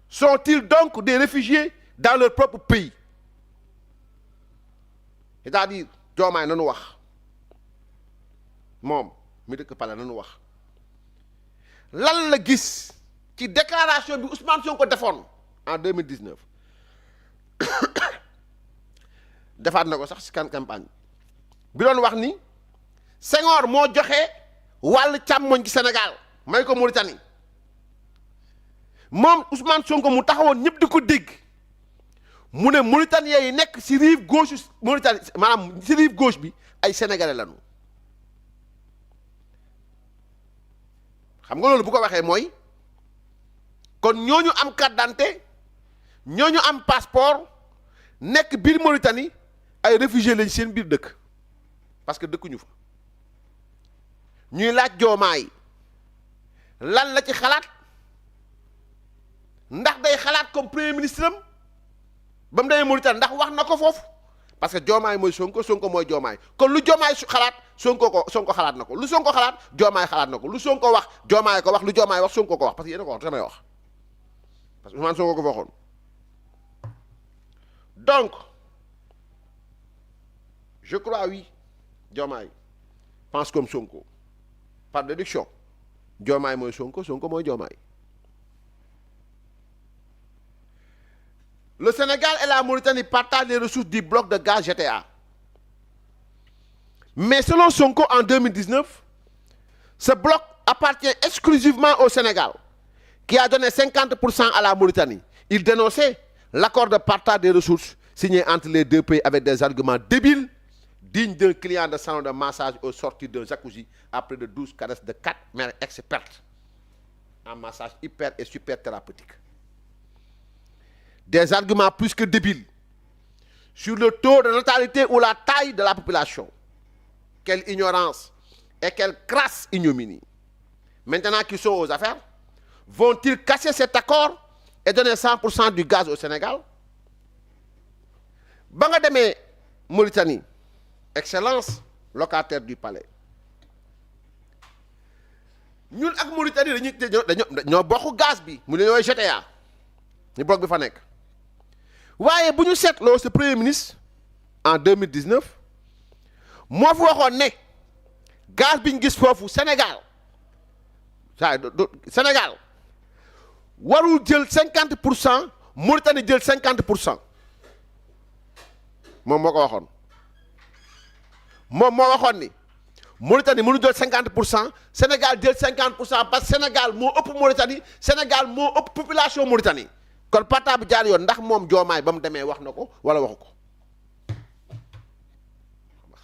Speaker 3: Sont-ils donc des réfugiés dans leur propre pays? C'est-à-dire, Diomaye nanu wax moom mi dëkk Palais nañu wax lan la gis ci déclaration bi Ousmane Sonko defoon en 2019 defaat na ko sax ci campagne bi doon wax ni Senghor moo joxe wàllu càmmoñ ci Sénégal may ko Mauritanie moom Ousmane Sonko mu taxawoon ñëpp di ko dégg mu ne Mauritaniens yi nekk ci rive gauche Mauritanie maanaam ci rive gauche bi ay sénégalais lañu xam nga loolu bu ko waxee mooy kon ñooñu am carte d'identité ñooñu am passeport nekk biir Mauritanie ay réfugiés lañ seen biir dëkk parce que dëkkuñu fa ñuy laaj Diomaye lan la ci xalaat ndax day xalaat comme premier ministre am ba mu demee Mauritanie ndax wax na ko foofu parce que Diomaye mooy Sonko Sonko mooy Diomaye kon lu Diomaye xalaat Sonko xalaat na ko lu Sonko xalaat Diomaye xalaat na ko lu Sonko wax Diomaye ko wax lu Diomaye wax Sonko ko wax parce que yéen a ko wax damay wax parce que Ousmane Sonko ko fa waxoon donc je crois oui Diomaye pense comme Sonko par déduction Diomaye mooy Sonko Sonko mooy Diomaye. Le Sénégal et la Mauritanie partagent les ressources du bloc de gaz GTA. Mais selon Sonko en 2019, ce bloc appartient exclusivement au Sénégal, qui a donné 50% à la Mauritanie. Il dénonçait l'accord de partage des ressources signé entre les deux pays avec des arguments débiles, dignes d'un client de salon de massage au sortir d'un jacuzzi après de 12 caresses de 4 mères expertes en massage hyper et super thérapeutique. Des arguments plus que débiles sur le taux de natalité ou la taille de la population. Quelle ignorance et quelle crasse ignominie. Maintenant qu'ils sont aux affaires, vont-ils casser cet accord et donner 100% du gaz au Sénégal? Ba nga demee Mauritanie, excellence, locataire du palais. ñun ak Mauritanie dañoo bokk gaz bi mu ne ñooy GTA ñu bloc bi fa nekk. waaye bu ñu seetloo ce premier ministre en 2019 moo fi waxoon ne gaz bi ñu gis foofu Sénégal Sénégal warul jël 50% Mauritanie jël 50% moom moo ko waxoon moom moo waxoon ni Mauritanie mënu jël 50% Sénégal jël 50% parce que Sénégal moo ëpp Mauritanie Sénégal moo ëpp population Mauritanie. kon partage bi jaar yoon ndax moom Diomaye ba mu demee wax na ko wala waxu ko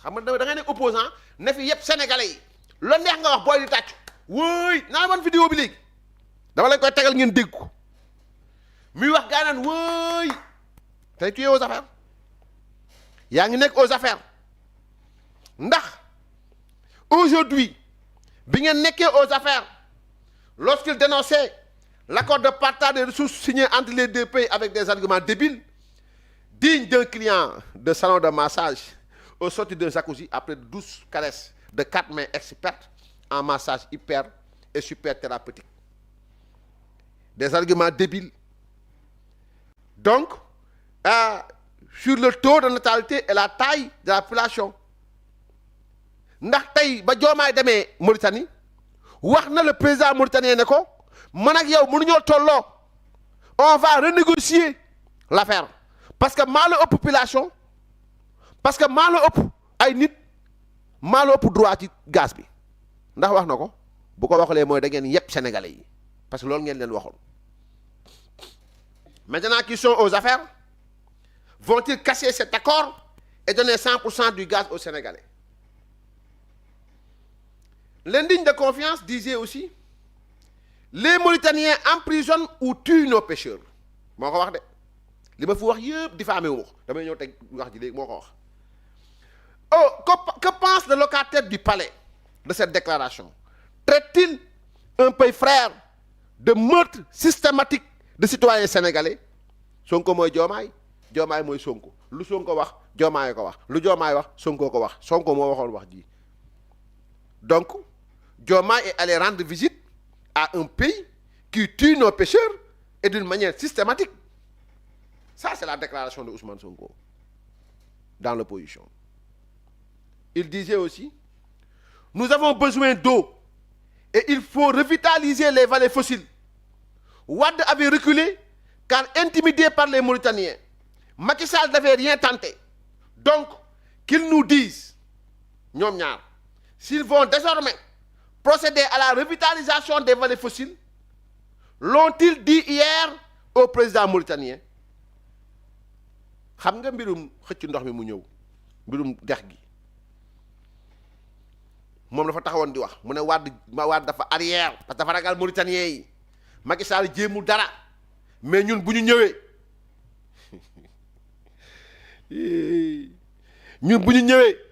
Speaker 3: xam nga da ngay nekk opposant ne fi yëpp sénégalais yi lo neex nga wax booy di tàccu wóoy naa man vidéo bi léegi dama lañ koy tegal ngeen dégg ko muy wax gaa naan wóoy tey tu es aux affaires yaa ngi nekk aux affaires ndax aujourd'hui bi ngeen nekkee aux affaires lorsqu'il dénonçait l'accord de partage des ressources signé entre les deux pays avec des arguments débiles, dignes d'un client de salon de massage au sortir d'un jacuzzi après 12 caresses de 4 mains expertes en massage hyper et super thérapeutique. Des arguments débiles. Donc, sur le taux de natalité et la taille de la population. ndax tey ba Diomaye demee Mauritanie wax na le président mauritanien ne ko man ak yow mënuñoo tolloo on va renégocier l'affaire parce que maa la ëpp population parce que maa la ëpp ay nit maa la ëpp droit ci gaz bi ndax wax na ko bu ko waxalee mooy da ngeen yépp sénégalais yi parce que loolu ngeen leen waxoon. Maintenant qu'ils sont aux affaires, vont-ils casser cet accord et donner 100% du gaz aux Sénégalais? L'indigne de confiance disait aussi: les Mauritaniens emprisonnent ou tuent nos pêcheurs. moo ko wax de li ma fi wax yëpp diffamé wu ma ko damay ñëw teg wax ji léegi moo ko wax. Que pense le locataire du palais de cette déclaration? Traite-t-il un pays frère de meurtre systématique de citoyens sénégalais? Sonko mooy Diomaye, Diomaye mooy Sonko. Lu Sonko wax Diomaye ko wax, lu Diomaye wax Sonko ko wax. Sonko moo waxoon wax ji. Donc Diomaye est allé rendre visite à un pays qui tue nos pêcheurs et d'une manière systématique. Ça, c'est la déclaration de Ousmane Sonko dans l'opposition. Il disait aussi: nous avons besoin d'eau et il faut revitaliser les vallées fossiles. Wade avait reculé car intimidé par les Mauritaniens. Macky Sall n'avait rien tenté. Donc, qu'ils nous disent, ñoom ñaar, s'ils vont désormais procéder à la revitalisation des vallées fossiles, l'ont-ils dit hier au président mauritanien? Xam nga mbirum xëcc ndox mi mu ñëw mbirum dex gi moom dafa taxawoon di wax mu ne Wade dafa arrière parce que dafa ragal mauritanien yi Macky Sall jéemul dara mais ñun bu ñu ñëwee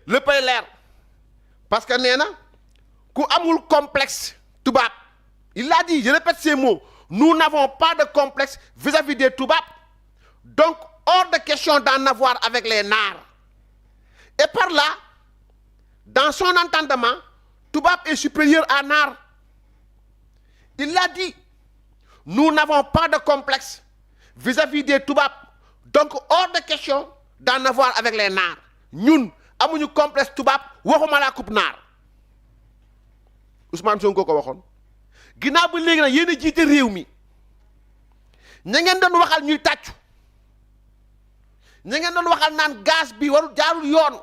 Speaker 3: léppay leer parce que nee na ku amul complexe tubaab il a dit je répète ces mots nous n'avons pas de complexe vis-à-vis des tubaab donc hors de question d'en avoir avec les Naar et par là dans son entendement tubaab est supérieur à Naar il l'a dit nous n'avons pas de complexe vis-à-vis des tubaab donc hors de question d'en avoir avec les Naar ñun amuñu complexe tubaab waxuma laa kub Naar Ousmane Sonko ko waxoon ginnaaw ba léegi nag yéen a jiite réew mi ña ngeen doon waxal ñuy tàccu ña ngeen doon waxal naan gaz bi warul jaarul yoon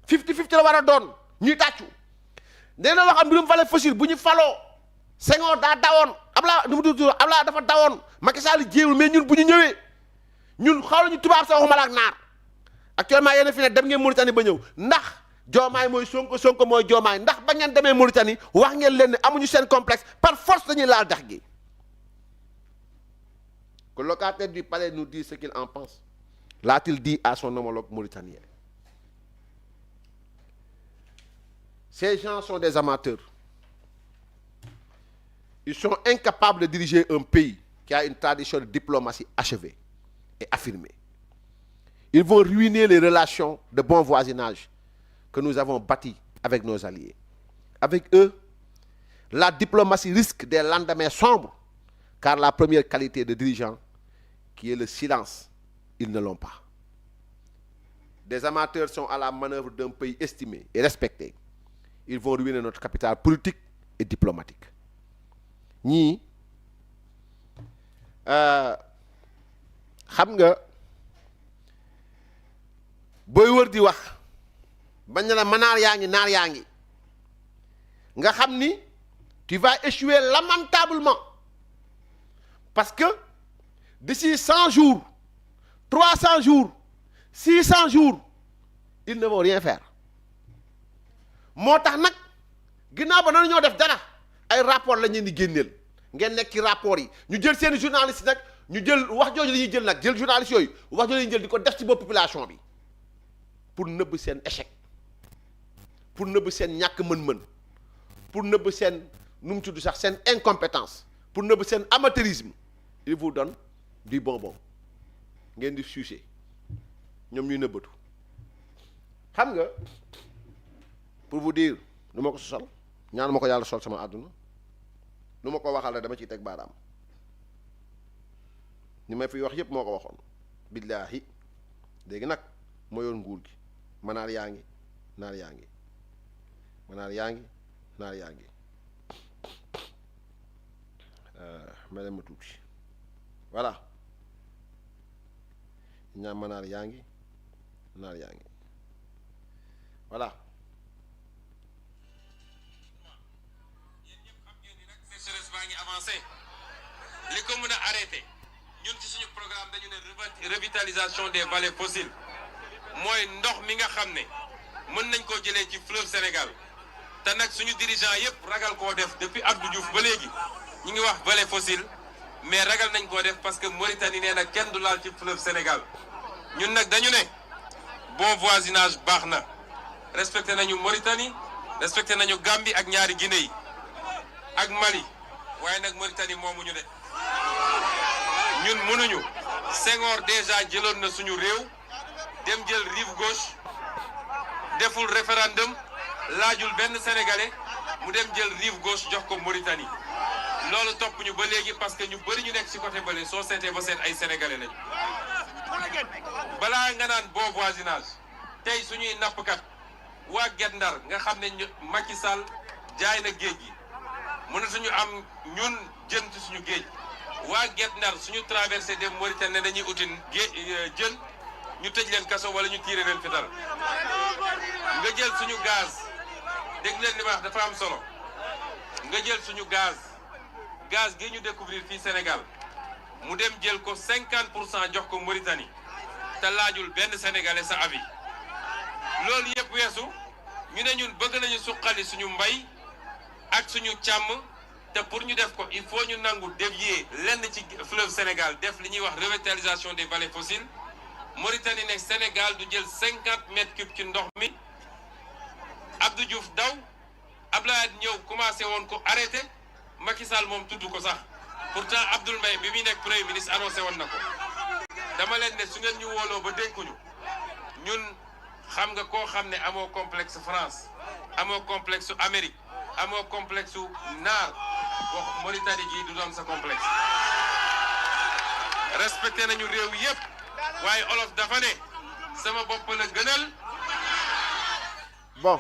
Speaker 3: 50-50 la war a doon ñuy tàccu nee na waxal mbirum vallée fossile bu ñu faloo Senghor daa dawoon Abdoulaye dafa dawoon Macky Sall jéewul mais ñun bu ñu ñëwee ñun xawla ñu tubaab sa waxuma la ak Naar actuellement yéen a fi ne dem ngeen Mauritanie ba ñëw ndax Diomaye mooy Sonko mooy Diomaye ndax ba ngeen demee Mauritanie wax ngeen leen ne amuñu seen complexe par force dañuy laal dex gi. Que le locataire du palais nous dit ce qu'il en pense. L'a-t-il dit à son homologue mauritanien? Ces gens sont des amateurs. Ils sont incapables de diriger un pays qui a une tradition de diplomatie achevée et affirmée. Ils vont ruiner les relations de bon voisinage que nous avons bâties avec nos alliés. Avec eux, la diplomatie risque des lendemains sombres, car la première qualité de dirigeant, qui est le silence, ils ne l'ont pas. Des amateurs sont à la manœuvre d'un pays estimé et respecté. Ils vont ruiner notre capital politique et diplomatique. ñii xam nga booy wër di wax bañ na manaar yaa ngi naar yaa ngi nga xam ni tu vas échouer lamentablement parce que d'ici 100 jours 300 jours 600 jours ils ne vont rien faire moo tax nag ginnaaw ba nanu ñoo def dara ay rapport la ñu di génneel ngeen nekk ci rapport yi ñu jël seen journaliste nag ñu jël wax jooju la ñuy jël nag jël journaliste yooyu wax jooju la ñuy jël di ko def ci bopp population bi pour nëbb seen échec pour nëbb seen ñàkk mën-mën pour nëbb seen nu mu tudd sax seen incompétence pour nëbb seen amateurisme il vous donne du bonbon ngeen di sucer ñoom ñuy nëbbatu xam nga pour vous dire nu ma ko sosal ñaan ma ko yàlla sol sama àdduna nu ma ko waxal rek dama ciy teg baaraam ni may fi wax yépp moo ko waxoon billaahi léegi nag moo yoon nguur gi manaar yaa ngi naar yaa ngi manaar yaa ngi naar yaa ngi mel ma tuuti voilà ñaam manaar yaa ngi naar yaa ngi voilà
Speaker 4: sécheresse baa ngi avancé li ko mën a arrêté ñun ci suñu programme dañu ne revitalisation des vallées fossiles mooy ndox mi nga xam ne mën nañ koo jëlee ci fleuve Sénégal te nag suñu dirigeant yëpp ragal koo def depuis Abdou Diouf ba léegi ñu ngi wax vallée fossile mais ragal nañ koo def parce que Mauritanie nee na kenn du laal ci fleuve Sénégal ñun nag dañu ne bon voisinage baax na respecté nañu Mauritanie respecté nañu Gambie ak ñaari Guinée yi ak Mali waaye nag Mauritanie moomuñu de ñun mënuñu Senghor déjà jëloon na suñu réew dem jël rive gauche deful référendum laajul benn sénégalais mu dem jël rive gauche jox ko Mauritanie loolu topp ñu ba léegi parce que ñu bëri ñu nekk ci côté bële soo seetee ba seen ay sénégalais lañu balaa nga naan bon voisinage tey suñuy nappkat waa Guet Ndar nga xam ne Macky Sall jaay na géej gi mënatuñu am ñun jën ci suñu géej waa Guet Ndar suñu traversé dem Mauritanie ne dañuy uti jën ñu tëj leen kaso wala ñu tiire leen fital nga jël suñu gaz dégg leen li ma wax dafa am solo nga jël suñu gaz gi ñu découvrir fii Sénégal mu dem jël ko 50% jox ko Mauritanie te laajul benn sénégalais sa avis loolu yëpp weesu ñu ne ñun bëgg nañu suqali suñu mbay ak suñu càmm te pour ñu def ko il faut ñu nangu dévier lenn ci fleuve Sénégal def li ñuy wax revitalisation des vallées fossiles Mauritanie ne Sénégal du jël 50 mètres cubes ci ndox mi Abdou Diouf daw Abdoulaye ñëw commencé woon ko arrêté Macky Sall moom tudd ko sax pourtant Abdoul Mbaye bi muy nekk premier ministre annoncé woon na ko dama leen ne su ngeen ñu wóoloo ba dénkuñu ñun xam nga koo xam ne amoo complexe France amoo complexe Amérique amoo complexe naar wax Mauritanie gii du doon sa complexe respecté nañu réew yépp waaye olof dafa ne sama bopp la gënal
Speaker 3: bon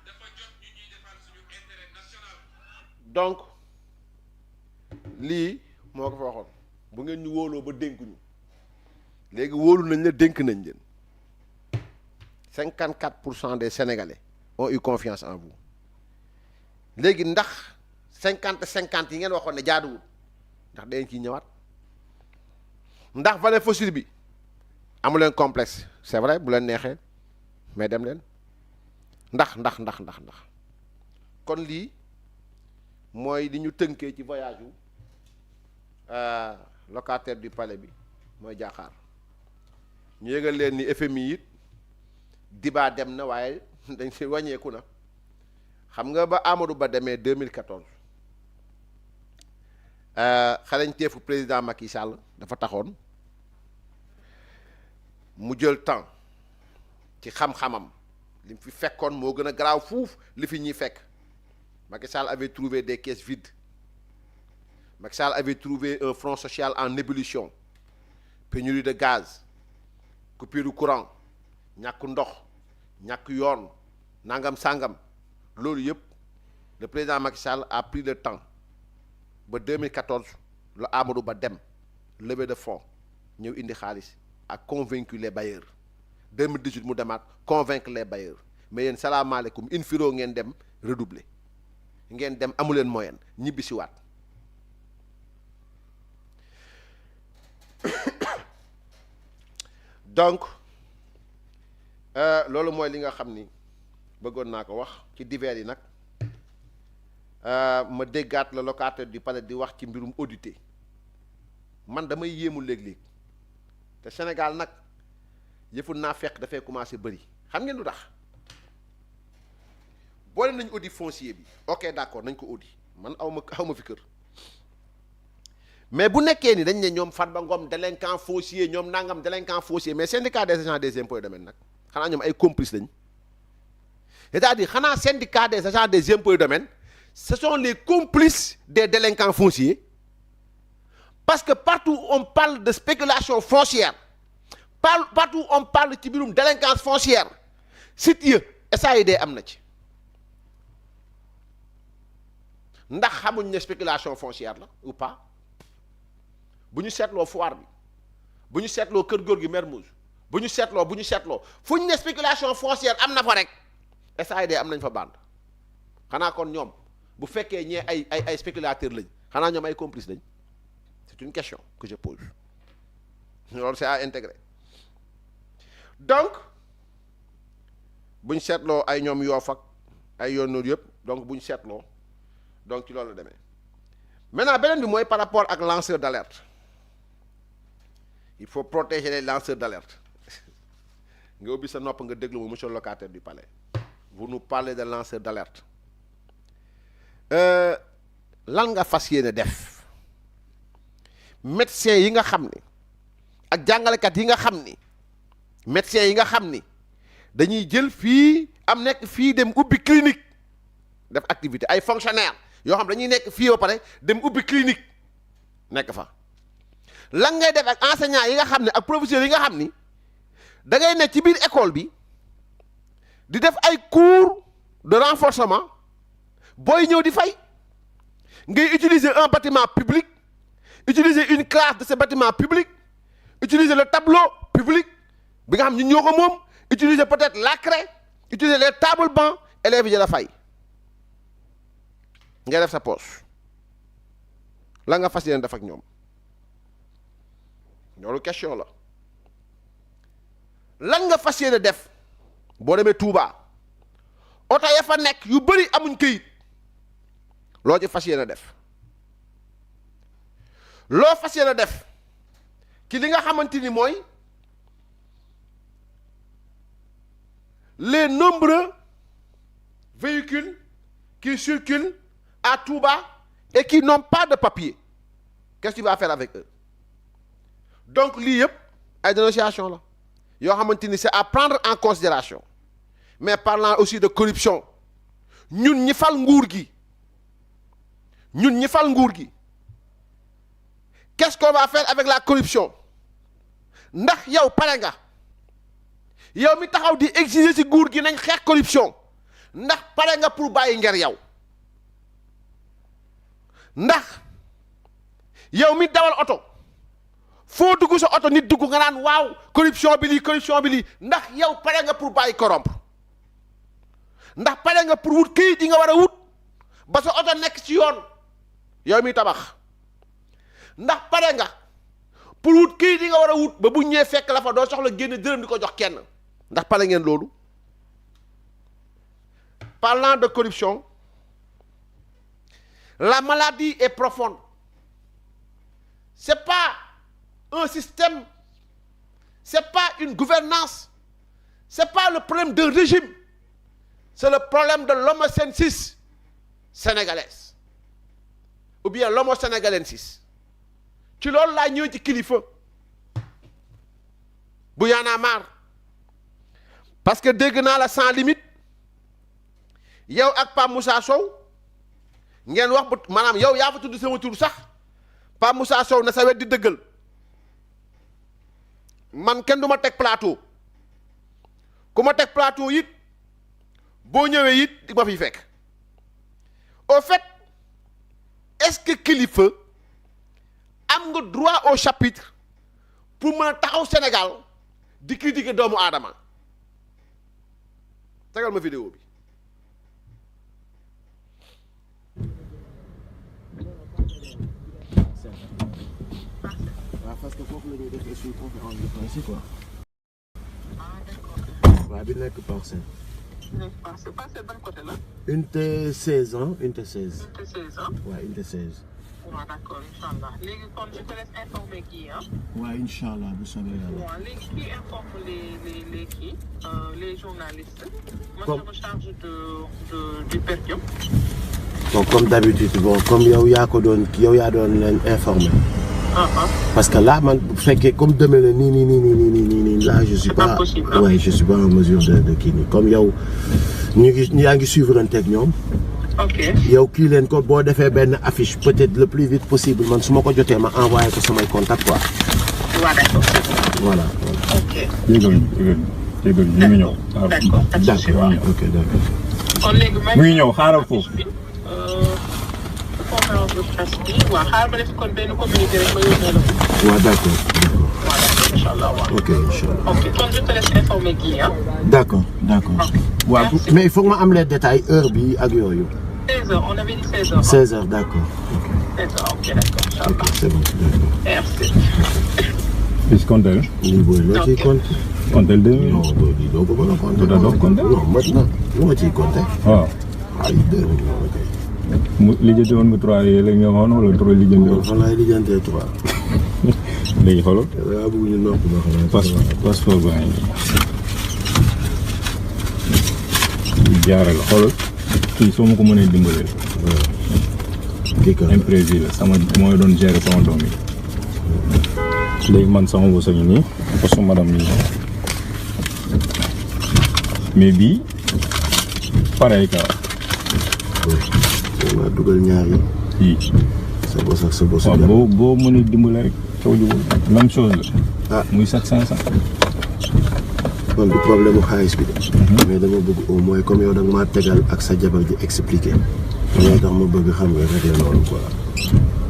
Speaker 4: dafa jot ñu ñuy defal suñu intérêt national.
Speaker 3: donc lii moo ko fa waxoon bu ngeen ñu wóoloo ba dénkuñu léegi wóolu nañ la dénk nañ leen 54% des Sénégalais ont eu confiance en vous léegi ndax 50-50 yi ngeen waxoon ne jaaduwul ndax dañ ciy ñëwaat ndax vallée fossile bi amu leen complexe c'est vrai bu leen neexee mais dem leen ndax kon lii mooy li ñu tënkee ci voyage yu locataire du palais bi mooy Diakhar ñu yëgal leen ni FMI it Diba dem na waaye dañ si wàññeeku na xam nga ba Amadou Ba demee 2014 xarañteefu président Macky Sall dafa taxoon mu jël temps ci xam-xamam li mu fi fekkoon moo gën a garaaw fuuf li fi ñuy fekk Macky Sall avait trouvé des caisses vides Macky Sall avait trouvé un front social en ébullition pénurie de gaz coupure du courant ñàkk ndox ñàkk yoon nangam sangam loolu yëpp le président Macky Sall a pris le temps ba 2014 la Amadou Ba dem levée de fonds ñëw indi xaalis ak convaincu les bailleurs 2018 mu demaat convaincre les bailleurs mais yéen salaamaaleykum in firo ngeen dem redoubler ngeen dem amuleen moyen ñibbi si waat donc loolu mooy li nga xam ni bëggoon naa ko wax ci divers yi nag ma déggaat la locataire du palais di wax ci mbirum audité man damay yéemu léeg-léeg te Sénégal nag yëfu naa fekk dafay commencé bëri xam ngeen lu tax boole nañ audit foncier bi ok d'accord nañ ko audit man aw ma fi kër mais bu nekkee ni dañ ne ñoom Farba Ngom délinquant foncier ñoom nangam délinquant foncier mais syndicat des agents des impôts et domaines nag xanaa ñoom ay complices lañ c'est-à-dire xanaa syndicat des agents des impôts et domaines ce sont les complices des délinquants fonciers parce que partout on parle de spéculation foncière partout on parle ci mbirum délinquance foncière site ya SAID am na ci ndax xamuñ ne spéculation foncière la ou pas bu ñu seetloo foire bi bu ñu seetloo kër góor gi Mermoz bu ñu seetloo fu ñu ne spéculation foncière am na fa rek SAID am nañ fa bande xanaa kon ñoom bu fekkee ñee ay spéculateurs lañ xanaa ñoom ay complices lañ c'est une question que je pose loolu c'est à intégrer donc bu ñu seetloo ay ñoom Yoff ak ay yoon noonu yëpp donc bu ñu seetloo donc ci loolu la demee maintenant beneen bi mooy par rapport ak lanceur d'alerte il faut protéger les lanceurs d'alerte nga ubbi sa nopp nga déglu ma monsieur le locataire du palais vous nous parlez de lanceur d'alerte lan nga fas yéene def médecins yi nga xam ni ak jàngalekat yi nga xam ni médecins yi nga xam ni dañuy jël fii am nekk fii dem ubbi clinique def activité ay fonctionnaires yoo xam dañuy nekk fii ba pare dem ubbi clinique nekk fa lan ngay def ak enseignants yi nga xam ne ak professeurs yi nga xam ni da ngay nekk ci biir école bi di def ay cours de renforcement booy ñëw di fay ngay utiliser un bâtiment public utiliser une classe de ce bâtiment public utiliser le tableau public bi nga xam ñun ñoo ko moom utiliser peut-être la craie utiliser les tables bancs élèves yi la fay ngay def sa poche la nga fas yéene def ak ñoom loolu question la lan nga fas yéene def boo demee Touba oto ya fa nekk yu bëri amuñ këyit loo ci fas yéene def loo fas yéene def ci li nga xamante ni mooy les nombreux véhicules qui circulent à Touba et qui n'ont pas de papier qu'est-ce que tu vas faire avec eux donc lii yëpp ay dénonciation la yoo xamante ni c'est à prendre en considération mais parlant aussi de corruption ñun ñi fal nguur gi qu'est-ce qu'on va faire avec la corruption ndax yow pare nga yow mi taxaw di exiger ci nguur gi nañ xeex corruption ndax pare nga pour bàyyi nger yow ndax yow mi dawal oto foo dugg sa oto nit dugg nga naan waaw corruption bi lii ndax yow pare nga pour bàyyi corrompre ndax pare nga pour wut këyit yi nga war a wut ba sa oto nekk ci yoon yow mi tabax ndax pare nga pour wut këyit yi nga war a wut ba bu ñëwee fekk la fa doo soxla génn dërëm di ko jox kenn ndax pare ngeen loolu. Parlant de corruption, la maladie est profonde. C'est pas un système, c'est pas une gouvernance, c'est pas le problème d'un régime, c'est le problème de l'homosénésis sénégalaise ou bien l'homosénégalensis. ci loolu laa ñëw ci kilifa bu Y'en a marre parce que dégg naa la sans limite yow ak Pape Moussa Sow ngeen wax ba maanaam yow yaa fa tudd sama tur sax Pape Moussa Sow na sa wet di dëggal man kenn du ma teg plateau ku ma teg plateau it boo ñëwee it di ma fiy fekk au fait est-ce que kilifa am nga droit au chapitre pour mën a taxaw Sénégal di critiquer doomu aadama tegal ma vidéo bi.
Speaker 5: parce que foofu la ñuy defee suñu conférence de presse quoi. waaw bi nekk Parcelles.
Speaker 6: Parcelles ban côté la.
Speaker 5: unité 16 ans unité 16.
Speaker 6: Unité 16 ans.
Speaker 5: waaw unité 16.
Speaker 6: waaw d'accord inchallah léegi kon je te laisse informer kii ah.
Speaker 5: waaw inchallah bu soobee yàlla.
Speaker 6: waaw léegi kii informe les kii les journalistes.
Speaker 5: Comme...
Speaker 6: man je me charge du perdium.
Speaker 5: bon comme d'habitude bon comme yow yaa doon leen informer. Parce que là man bu fekkee comme demee la nii là je suis pas ouais je suis pas en mesure de kii nii comme yow yaa ngi suivre ak ñoom.
Speaker 6: ok
Speaker 5: yow kii leen ko boo defee benn affiche peut-être le plus vite possible man su ma ko jotee ma envoyé ko samay contact quoi.
Speaker 6: waaw d'accord.
Speaker 5: voilà.
Speaker 6: ok.
Speaker 7: jégalu ñu ngi ñëw.
Speaker 6: d'accord
Speaker 5: ok d'accord.
Speaker 6: kon léegi
Speaker 7: mu ngi ñëw xaaral foofu.
Speaker 6: conférence de presse bi waaw xaaral ma def kon benn communiqué rek ma yónnee la ko.
Speaker 5: waaw d'accord.
Speaker 6: waaw d'accord inchallah waaw.
Speaker 5: ok inchallah.
Speaker 6: ok kon je te laisse informer kii ah.
Speaker 5: d'accord. waaw mais il faut que ma am les détails heure bi ak yooyu.
Speaker 6: 16h on avait dit 16h.
Speaker 5: 16h d'accord.
Speaker 6: 16h ok d'accord inchallah.
Speaker 5: ok c'est bon d'accord.
Speaker 6: merci.
Speaker 7: bis compter.
Speaker 5: lii booy loo ciy compter.
Speaker 7: compter 2000.
Speaker 5: non lii doo ko mën a compter.
Speaker 7: doo ko compter.
Speaker 5: non maintenant lu ma ciy compter.
Speaker 7: waaw.
Speaker 5: ay 2000 ok.
Speaker 7: mu lijjanti woon nga 3 yii léegi nga waxoon wala 3 lijjanti woon.
Speaker 5: fan laay lijjantee 3.
Speaker 7: léegi xoolal.
Speaker 5: waaw bëgg ñu noppi ba xam.
Speaker 7: passeport baa ngi nii. jaarale xoolal kii soo ma ko mënee dimbalee.
Speaker 5: kii kan
Speaker 7: imprévu la sama mooy doon gérer sama doom yi. léegi man sama bos a ngi nii parce que madame mi mais bii pareil ka
Speaker 5: maa dugal ñaar yi.
Speaker 7: yii.
Speaker 5: sa bos ak sa bos.
Speaker 7: waaw boo mënee dimbale rek coow jiwul même chose la.
Speaker 5: ah
Speaker 7: muy 700.
Speaker 5: man du problème mu xaalis bi de. mais dama bëgg au moins comme yow da nga maa tegal ak sa jabar ji expliquer. loolu tax ma bëgg xam nga rek loolu quoi.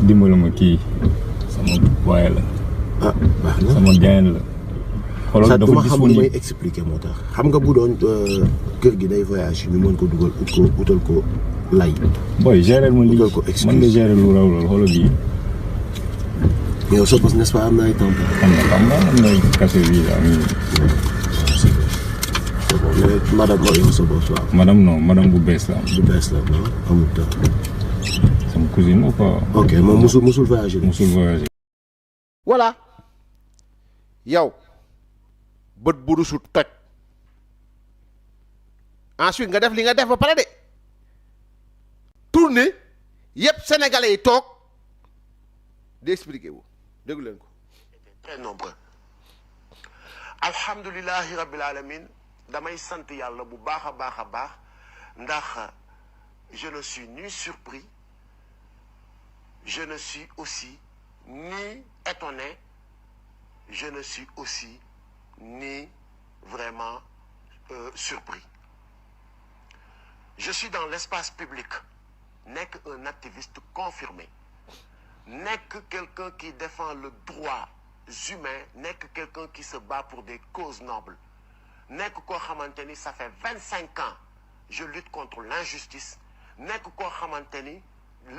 Speaker 7: dimbali ma kii sama waaye la.
Speaker 5: ah baax na
Speaker 7: sama gain la. xoolal dafa
Speaker 5: xam lu may
Speaker 7: disponible
Speaker 5: expliquer moo tax xam nga bu doon kër gi day voyage ñu mën ko dugal utal ko lay.
Speaker 7: booy gérer ma lii
Speaker 5: utal ko excuse.
Speaker 7: mën nga gérer lu raw loolu xoolal bii.
Speaker 5: yow sa bopp n'est-ce pas am na ay temps.
Speaker 7: am na café bi la
Speaker 5: mais madame mooy yow sa bopp waaw.
Speaker 7: madame bu bees la am.
Speaker 5: bu bees la non amul temps.
Speaker 7: sama cousine ou pas.
Speaker 5: ok moom musul voyager.
Speaker 7: musul voyager.
Speaker 3: voilà yow bët bu rusut toj ensuite nga def li nga def ba pare de tourner yëpp sénégalais yi toog di expliquer wu déglu leen ko.
Speaker 5: très nombreux. alhamdulilahi rabbil alamin damay sant yàlla bu baax a baax ndax je ne suis ni surpris je ne suis aussi ni étonné je ne suis aussi ni vraiment surpris. Je suis dans l'espace public nekk un activiste confirmé nekk quelqu'un qui défend le droit humain nekk quelqu'un qui se bat pour des causes nobles nekk koo xamante ni ça fait 25 ans je lutte contre l'injustice nekk koo xamante ni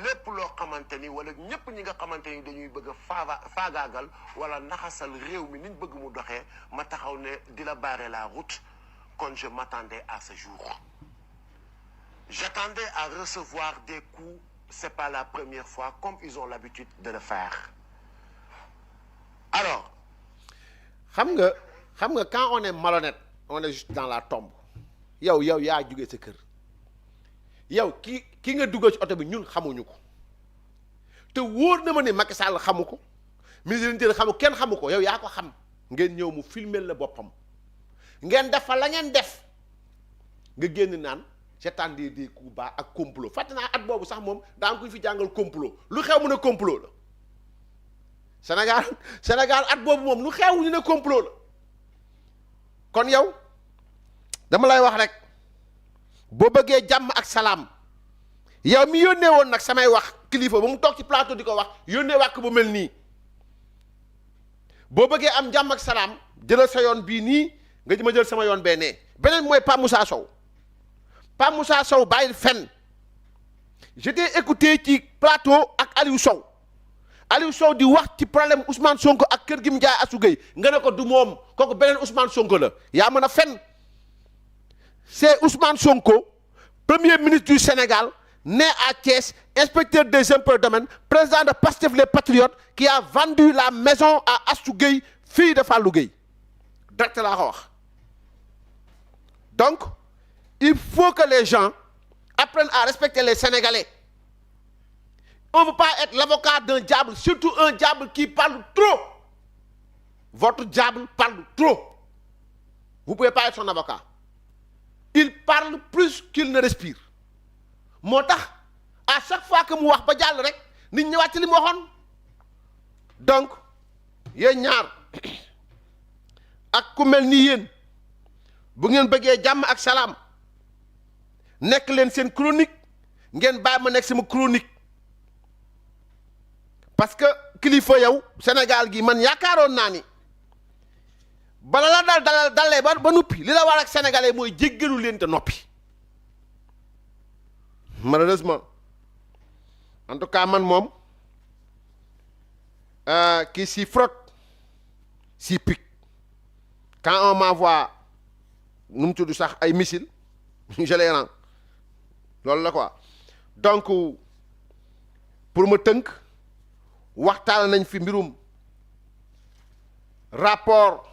Speaker 5: lépp loo xamante ni wala ñëpp ñi nga xamante ni dañuy bëgg a faagaagal wala naxasal réew mi niñ bëgg mu doxee ma taxaw ne di la barrer la route kon je m'attendais à ce jour. J'attendais à recevoir des coups, c'est pas la première fois comme ils ont l'habitude de le faire. Alors,
Speaker 3: xam nga quand on est malhonnête on est juste dans la tombe yow yaa jógee sa kër yow ki nga duggal ci oto bi ñun xamuñu ko te wóor na ma ne Macky Sall xamu ko ministre de l'Intérieur xamu kenn xamu ko yow yaa ko xam ngeen ñëw mu filmer la boppam ngeen def fa la ngeen def nga génn naan j'attendais des coups bas ak complot fàtte naa at boobu sax moom daa am ku ñu fi jàngal complot lu xew mu ne complot la Sénégal at boobu moom lu xew ñu ne complot la kon yow dama lay wax rek boo bëggee jàmm ak salaam yow mi yónnee woon nag samay wax kilifa ba mu toog ci plateau di ko wax yónnee wàkk bu mel nii boo bëggee am jàmm ak salaam jëlal sa yoon bii nii nga ma jël sama yoon bee nee beneen mooy Pape Moussa Sow bàyyil fen j'étais écouté ci plateau ak Aliou Sow di wax ci problème Ousmane Sonko ak kër gi mu jaay Assou Gueye nga ne ko du moom kooku beneen Ousmane Sonko la yaa mën a fen c'est Ousmane Sonko premier ministre du Sénégal né à Thiès inspecteur des impôts et domaines président de Pastef les Patriotes qui a vendu la maison à Assou Gueye fille de Fallou Gueye direct laa ko wax donc il faut que les gens apprennent à respecter les Sénégalais. On ne veut pas être l'avocat d'un diable, surtout un diable qui parle trop. Votre diable parle trop. Vous ne pouvez pas être son avocat. Il parle plus qu'il ne respire. moo tax à chaque fois que mu wax ba jàll rek nit ñëwaat ci li mu waxoon donc yéen ñaar ak ku mel ni yéen bu ngeen bëggee jàmm ak salaam nekk leen seen chronique ngeen bàyyi ma nekk sama chronique parce que kilifa yow Sénégal gi man yaakaaroon naa ni bala la dalee ba noppi li la war ak sénégalais mooy jéggalu leen te noppi malheureusement en tout cas man moom qui s'y frotte s'y pique quand on m'envoie nu mu tudd sax ay missiles je les rends loolu la quoi donc pour ma tënk waxtaan nañ fi mbirum rapport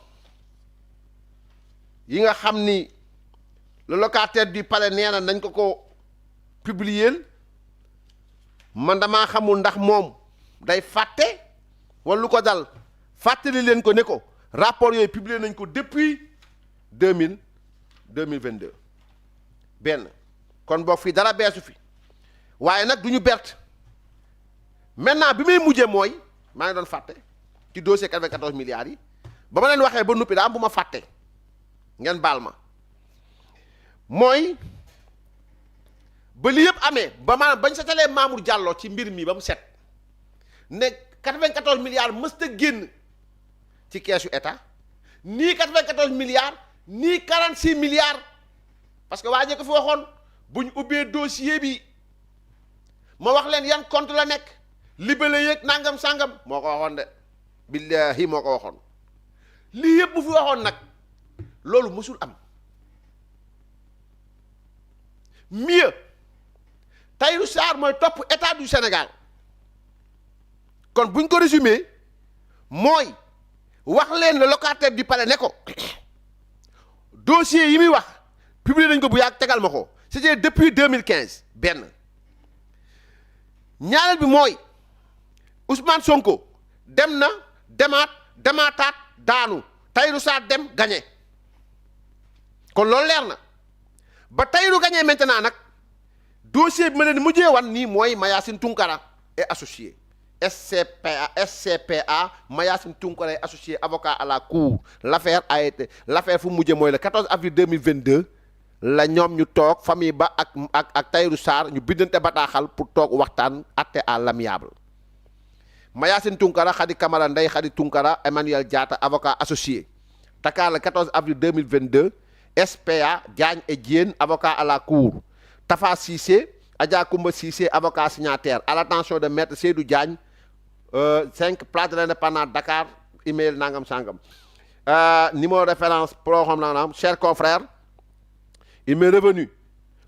Speaker 3: yi nga xam ni le locataire du palais nee na nañ ko publier man damaa xamul ndax moom day fàtte wala lu ko dal fàttali leen ko ne ko rapport yooyu publier nañ ko depuis 2022 benn kon boog fii dara beesu fi waaye nag du ñu bert maintenant bi may mujjee mooy maa ngi doon fàtte ci dossier 94 milliards yi ba ma leen waxee ba noppi daa am bu ma fàtte ngeen baal ma mooy ba li yëpp amee ba maanaam bañ setalee Mamour Diallo ci mbir mi ba mu set ne 94 milliards mësta génn ci keesu état nii 94 milliards nii 46 milliards parce que waa ji ko fi waxoon buñ ubbee dossier bi ma wax leen yan compte la nekk libellé yeeg nangam sangam moo ko waxoon de billahi moo ko waxoon lii yëpp bu fi waxoon nag loolu mësul am mieux Tahirou Sarr mooy topp état du Sénégal kon buñ ko résumé mooy wax leen le locataire du palais ne ko dossier yi muy wax publié nañ ko bu yàgg tegal ma ko c'était depuis 2015 benn ñaareel bi mooy Ousmane Sonko dem na demaataat daanu Tahirou Sarr dem gagné kon loolu leer na ba Tahirou gagné maintenant nag dossier bi ma leen mujjee wan nii mooy Mayacine Tounkara et associé SCPA Mayacine Tounkara et associé avocat à la cour l'affaire fu mujjee mooy le 14 avril 2022 la ñoom ñu toog famille ba ak Tahirou Sarr ñu bindante bataaxal pour toog waxtaan atte à l'amiable Mayacine Tounkara Khady Camara Ndeye Khady Tounkara Emmanuel Diatta avocat associé Dakar le 14 avril 2022 SPA Diagne et Diène avocat à la cour Tafa Cissé Adja Koumba Cissé avocat signataire à l'attention de maître Seydou Diagne 5 place de l'Indépendance Dakar email nangam sangam numéro de référence pro xam nangam chers confrères, il m'est revenu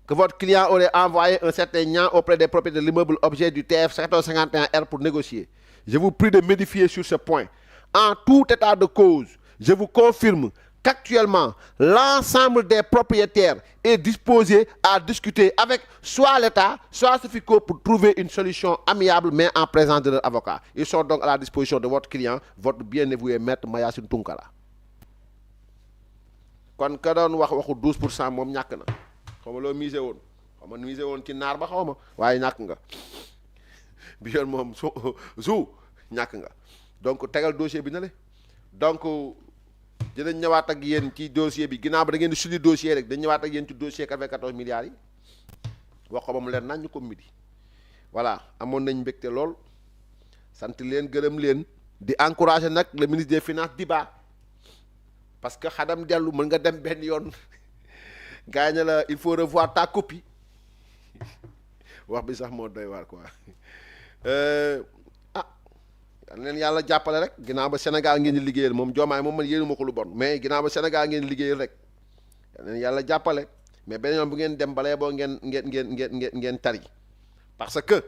Speaker 3: que votre client aurait envoyé un certain Niang auprès des propriétaires de l'immeuble objet du TF 1451R pour négocier. Je vous prie de m'édifier sur ce point. En tout état de cause, je vous confirme qu'actuellement, l'ensemble des propriétaires est disposé à discuter avec soit l'État, soit Sofico pour trouver une solution amiable, mais en présence de leur avocat. Ils sont donc à la disposition de votre client, votre bien-avoué maître Mayacine Tounkara. Kon ka doon wax waxu 12% moom ñàkk na xaw ma loo misé woon xaw ma misé woon ci naar ba xaw ma waaye ñàkk nga bi yoon moom su ñàkk nga donc tegal dossier bi na le donc dinañ ñëwaat ak yéen ci dossier bi ginnaaw ba da ngeen di suli dossier rek dañ ñëwaat ak yéen ci dossier 94 milliards yi wax ko ba mu leen nañ ñu ko midi voilà amoon nañ mbégte lool sant leen gërëm leen di encourager nag le ministre des finances Diba parce que xadam dellu mën nga dem benn yoon gaañ la il faut revoir ta copie wax bi sax moo doy waar quoi yal leen yàlla jàppale rek ginnaaw ba Sénégal ngeen di liggéeyal moom Diomaye moom man yéenuma ko lu bon mais ginnaaw ba Sénégal ngeen di liggéeyal rek yal leen yàlla jàppale mais beneen yoon bu ngeen dem balee boo ngeen tari parce que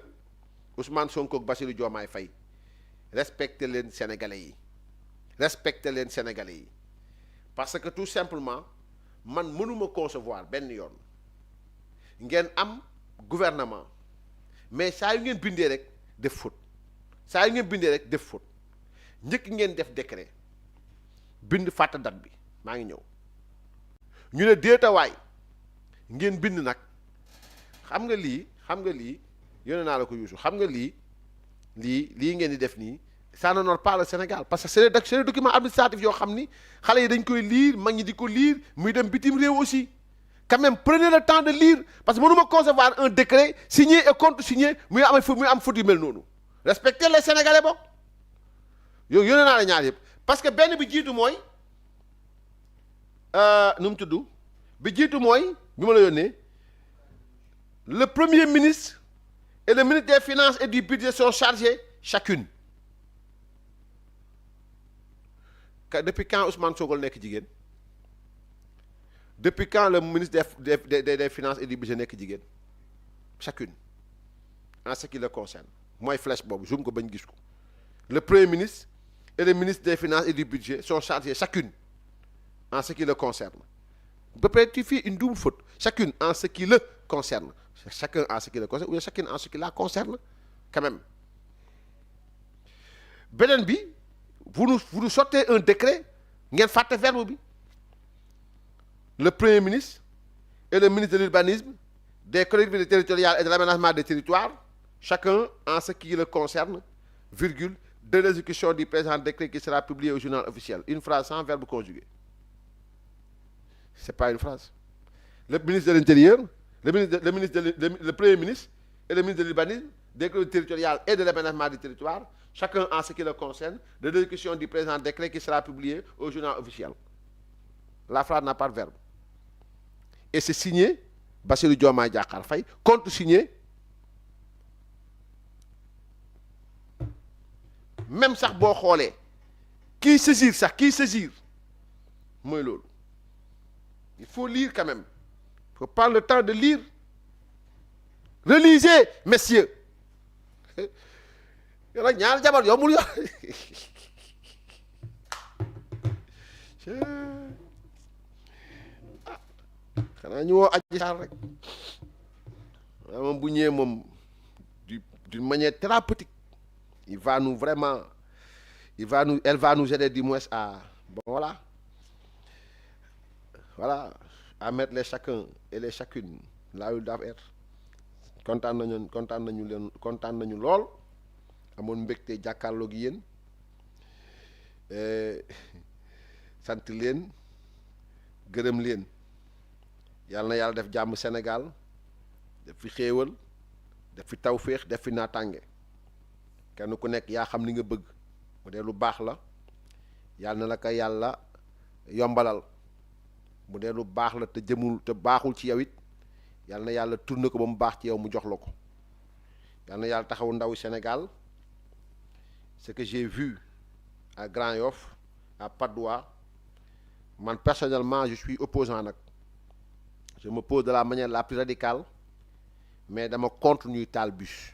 Speaker 3: Ousmane Sonko ak Bassirou Diomaye Faye respecté leen Sénégalais yi parce que tout simplement man mënuma concevoir benn yoon ngeen am gouvernement mais saa yu ngeen bindee rek def faute njëkk ngeen def décret bind fàtte date bi maa ngi ñëw ñu ne déetawaay ngeen bind nag xam nga lii yónnee naa la ko Youssou xam nga lii ngeen di def nii ça n'honore pas le Sénégal parce que c'est des documents administratifs yoo xam ni xale yi dañ koy lire mag ñi di ko lire muy dem bitim réew aussi quand même prenez le temps de lire parce que mënuma concevoir un décret signé et contresigné muy am faute yu mel noonu respectez les Sénégalais bokk yow yónnee naa la ñaar yëpp parce que benn bi jiitu mooy nu mu tudd bi jiitu mooy bi ma la yónnee le premier ministre et le ministre des finances et du budget sont chargés chacune. Depuis quand Ousmane Sonko nekk jigéen depuis quand le ministre des finances et du budget nekk jigéen chacune en ce qui le concerne mooy flèche boobu zoom ko bañ gis ko le premier ministre et le ministre des finances et du budget sont chargés chacune en ce qui le concerne ba pare tu fais une double faute chacune en ce qui le concerne chacun en ce qui le concerne ou chacune en ce qui la concerne quand même beneen bi vous nous sortez un décret ngeen fàtte verbe bi le premier ministre et le ministre de l'urbanisme des collectivités territoriales et de l'aménagement des territoires chacun en ce qui le concerne virgule de l'exécution du présent décret qui sera publié au journal officiel une phrase sans verbe conjugué c'est pas une phrase. Le ministre de l'Intérieur, le Premier ministre et le ministre de l'Urbanisme, des collectivités territoriales et de l'aménagement du territoire, chacun en ce qui le concerne, de l'exécution du présent décret qui sera publié au journal officiel. La phrase n'a pas de verbe. Et c'est signé Bassirou Diomaye Diakhar Faye, contre-signé même sax boo xoolee kii saisir mooy loolu. Il faut lire quand même. Il faut prendre le temps de lire. Relisez, messieurs. yow nag ñaar jabar yombul yor xanaa ñu woo Adji Sarr rek moom bu ñëwee moom d'une manière thérapeutique elle va nous aider du moins à voilà à mettre les chacun et les chacune là où ils doivent être. kontaan nañu lool amoon mbégte jàkkaarloo gi yéen sant leen gërëm leen yàlla na yàlla def jàmm Sénégal def fi xéewal def fi tawféex def fi naataange kenn ku nekk yaa xam li nga bëgg bu dee lu baax la yàlla na la ko yàlla yombalal bu dee lu baax la te baaxul ci yow it yàlla na yàlla tourné ko ba mu baax ci yow mu jox la ko yàlla na yàlla taxawu ndawu Sénégal. Ce que j'ai vu à Grand Yoff à Patte d'Oie man personnellement je suis opposant nag je m'oppose de la manière la plus radicale mais dama contre ñuy taal bus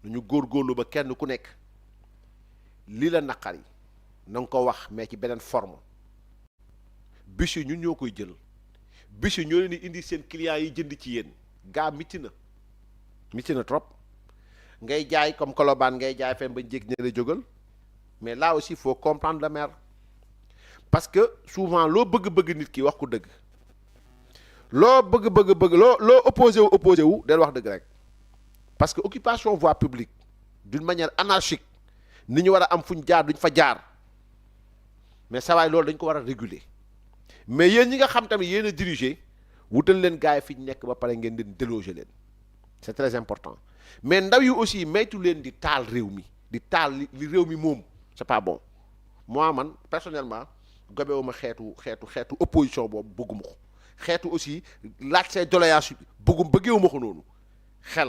Speaker 3: ñu góorgóorlu ba kenn ku nekk lii la naqari na nga ko wax mais ci beneen forme bus yi ñun ñoo koy jël bus yi ñoo leen di indi seen clients yi jënd ci yéen gaa mitti na trop ngay jaay comme Colobane ngay jaay fen ba njëg ne la jógal mais là aussi il faut comprendre le maire parce que souvent loo bëgg nit ki wax ko dëgg loo bëgg loo opposé wu del wax dëgg rek parce que occupation voie publique d'une manière anarchique ni ñu war a am fu ñu jaar duñ fa jaar mais saa waay loolu dañ ko war a réguler mais yéen ñi nga xam tamit yéen a diriger wutal leen gars yi fi ñu nekk ba pare ngeen leen déloger leen c'est très important mais ndaw yi aussi maytu leen di taal réew mi di taal li réew mi moom c'est pas bon moi man personnellement gobewuma xeetu opposition boobu bëgguma ko xeetu aussi laaj say doléances bëggewuma ko noonu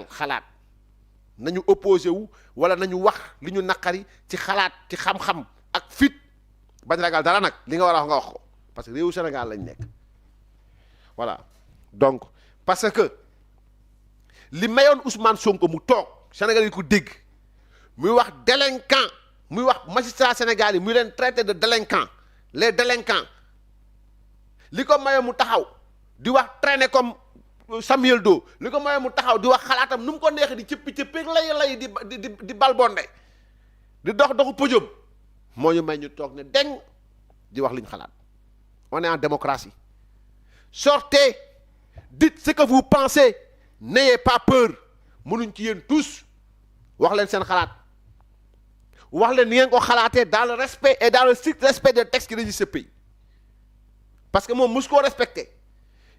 Speaker 3: xalaat nañu opposé wu wala nañu wax li ñu naqari ci xalaat ci xam-xam ak fit bañ ragal dara nag li nga war a wax nga wax ko parce que réewu Sénégal lañ nekk voilà donc parce que li mayoon Ousmane Sonko mu toog Sénégal yi ko dégg muy wax délinquant muy wax magistrat Sénégal yi muy leen traité de délinquant les délinquants li ko mayoon mu taxaw di wax traîner comme Samuel Doe li ko mayoon mu taxaw di wax xalaatam nu mu ko neexee di cëppi lay di balbonde di doxu pëjëm moo ñu may ñu toog ne deng di wax li ñu xalaat on est en démocratie sortez dites ce que vous pensez. N'ayez pas peur mënuñ ci yéen tous wax leen seen xalaat wax leen ni ngeen ko xalaatee dans le respect et dans le strict respect des textes qui régissent ce pays parce que moom mosu koo respecté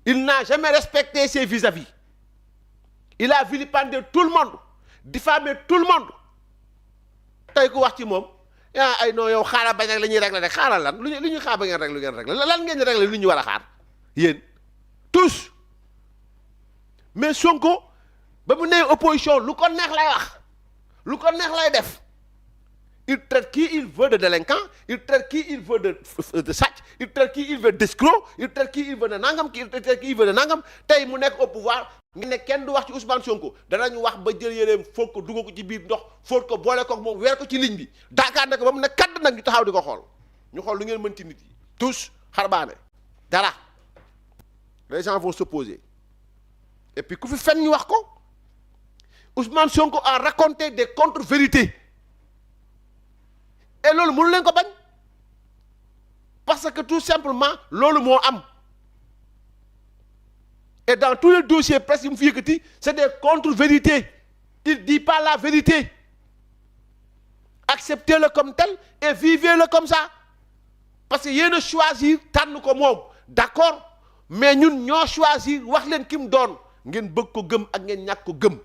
Speaker 3: il n'a jamais respecté ses vis-à-vis il a vilipendé tout le monde diffamé tout le monde tey ku wax ci moom ay non yow xaaral bañ rek la ñuy régler rek xaaral lan lu ñuy xaar ba ngeen régler lan ngeen di régler lu ñu war a xaar yéen tous. mais Sonko ba mu nee opposition lu ko neex lay wax lu ko neex lay def il traite qui il veut de délinquant il traite qui il veut de sàcc il traite qui il veut d'escroc il traite qui il veut de nangam il traite qui il veut de nangam tey mu nekk au pouvoir nga ne kenn du wax ci Ousmane Sonko danañu wax ba jël yéreem fóot ko dugg ko ci biir ndox fóot ko boole ko moom weer ko ci ligne bi daakaar ne ko ba mu ne kadd nag ñu taxaw di ko xool ñu xool lu ngeen mën ci nit yi tous xarbaane dara les gens vont s'opposer et puis ku fi fen ñu wax ko Ousmane Sonko a raconté des contre-vérités et loolu mënu leen ko bañ parce que tout simplement loolu moo am et dans tous les dossiers presque yi mu fi yëkkati c'est des contre-vérités il dit pas la vérité acceptez-le comme tel et vivez-le comme ça parce que yéen a choisir tànn ko moom d'accord mais ñun ñoo choisir wax leen ki mu doon ngeen bëgg ko gëm ak ngeen ñàkk ko gëm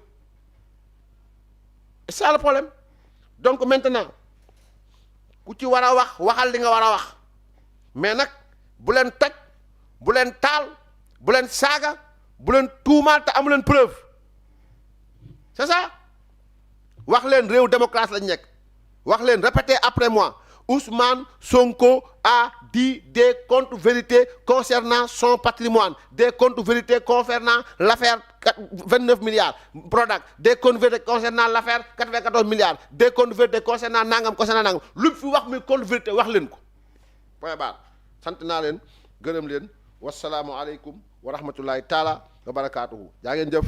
Speaker 3: c'est ça le problème donc maintenant ku ci war a wax waxal li nga war a wax mais nag bu leen toj bu leen taal bu leen saaga bu leen tuumaal te amu leen preuve c'est ça wax leen réew démocratie lañ nekk wax leen répétez après moi Ousmane Sonko a dit des contre-vérités concernant son patrimoine, des contre-vérités concernant l'affaire 29 milliards, Prodac, des contre-vérités concernant l'affaire 94 milliards, des contre-vérités concernant nangam. Lu fi wax mi contre-vérité wax leen ko. Point barre. Sant naa leen, gërëm leen. Wassalaamu aleykum wa rahmatullahi taala wa barakaatuhu. Jaa ngeen jëf.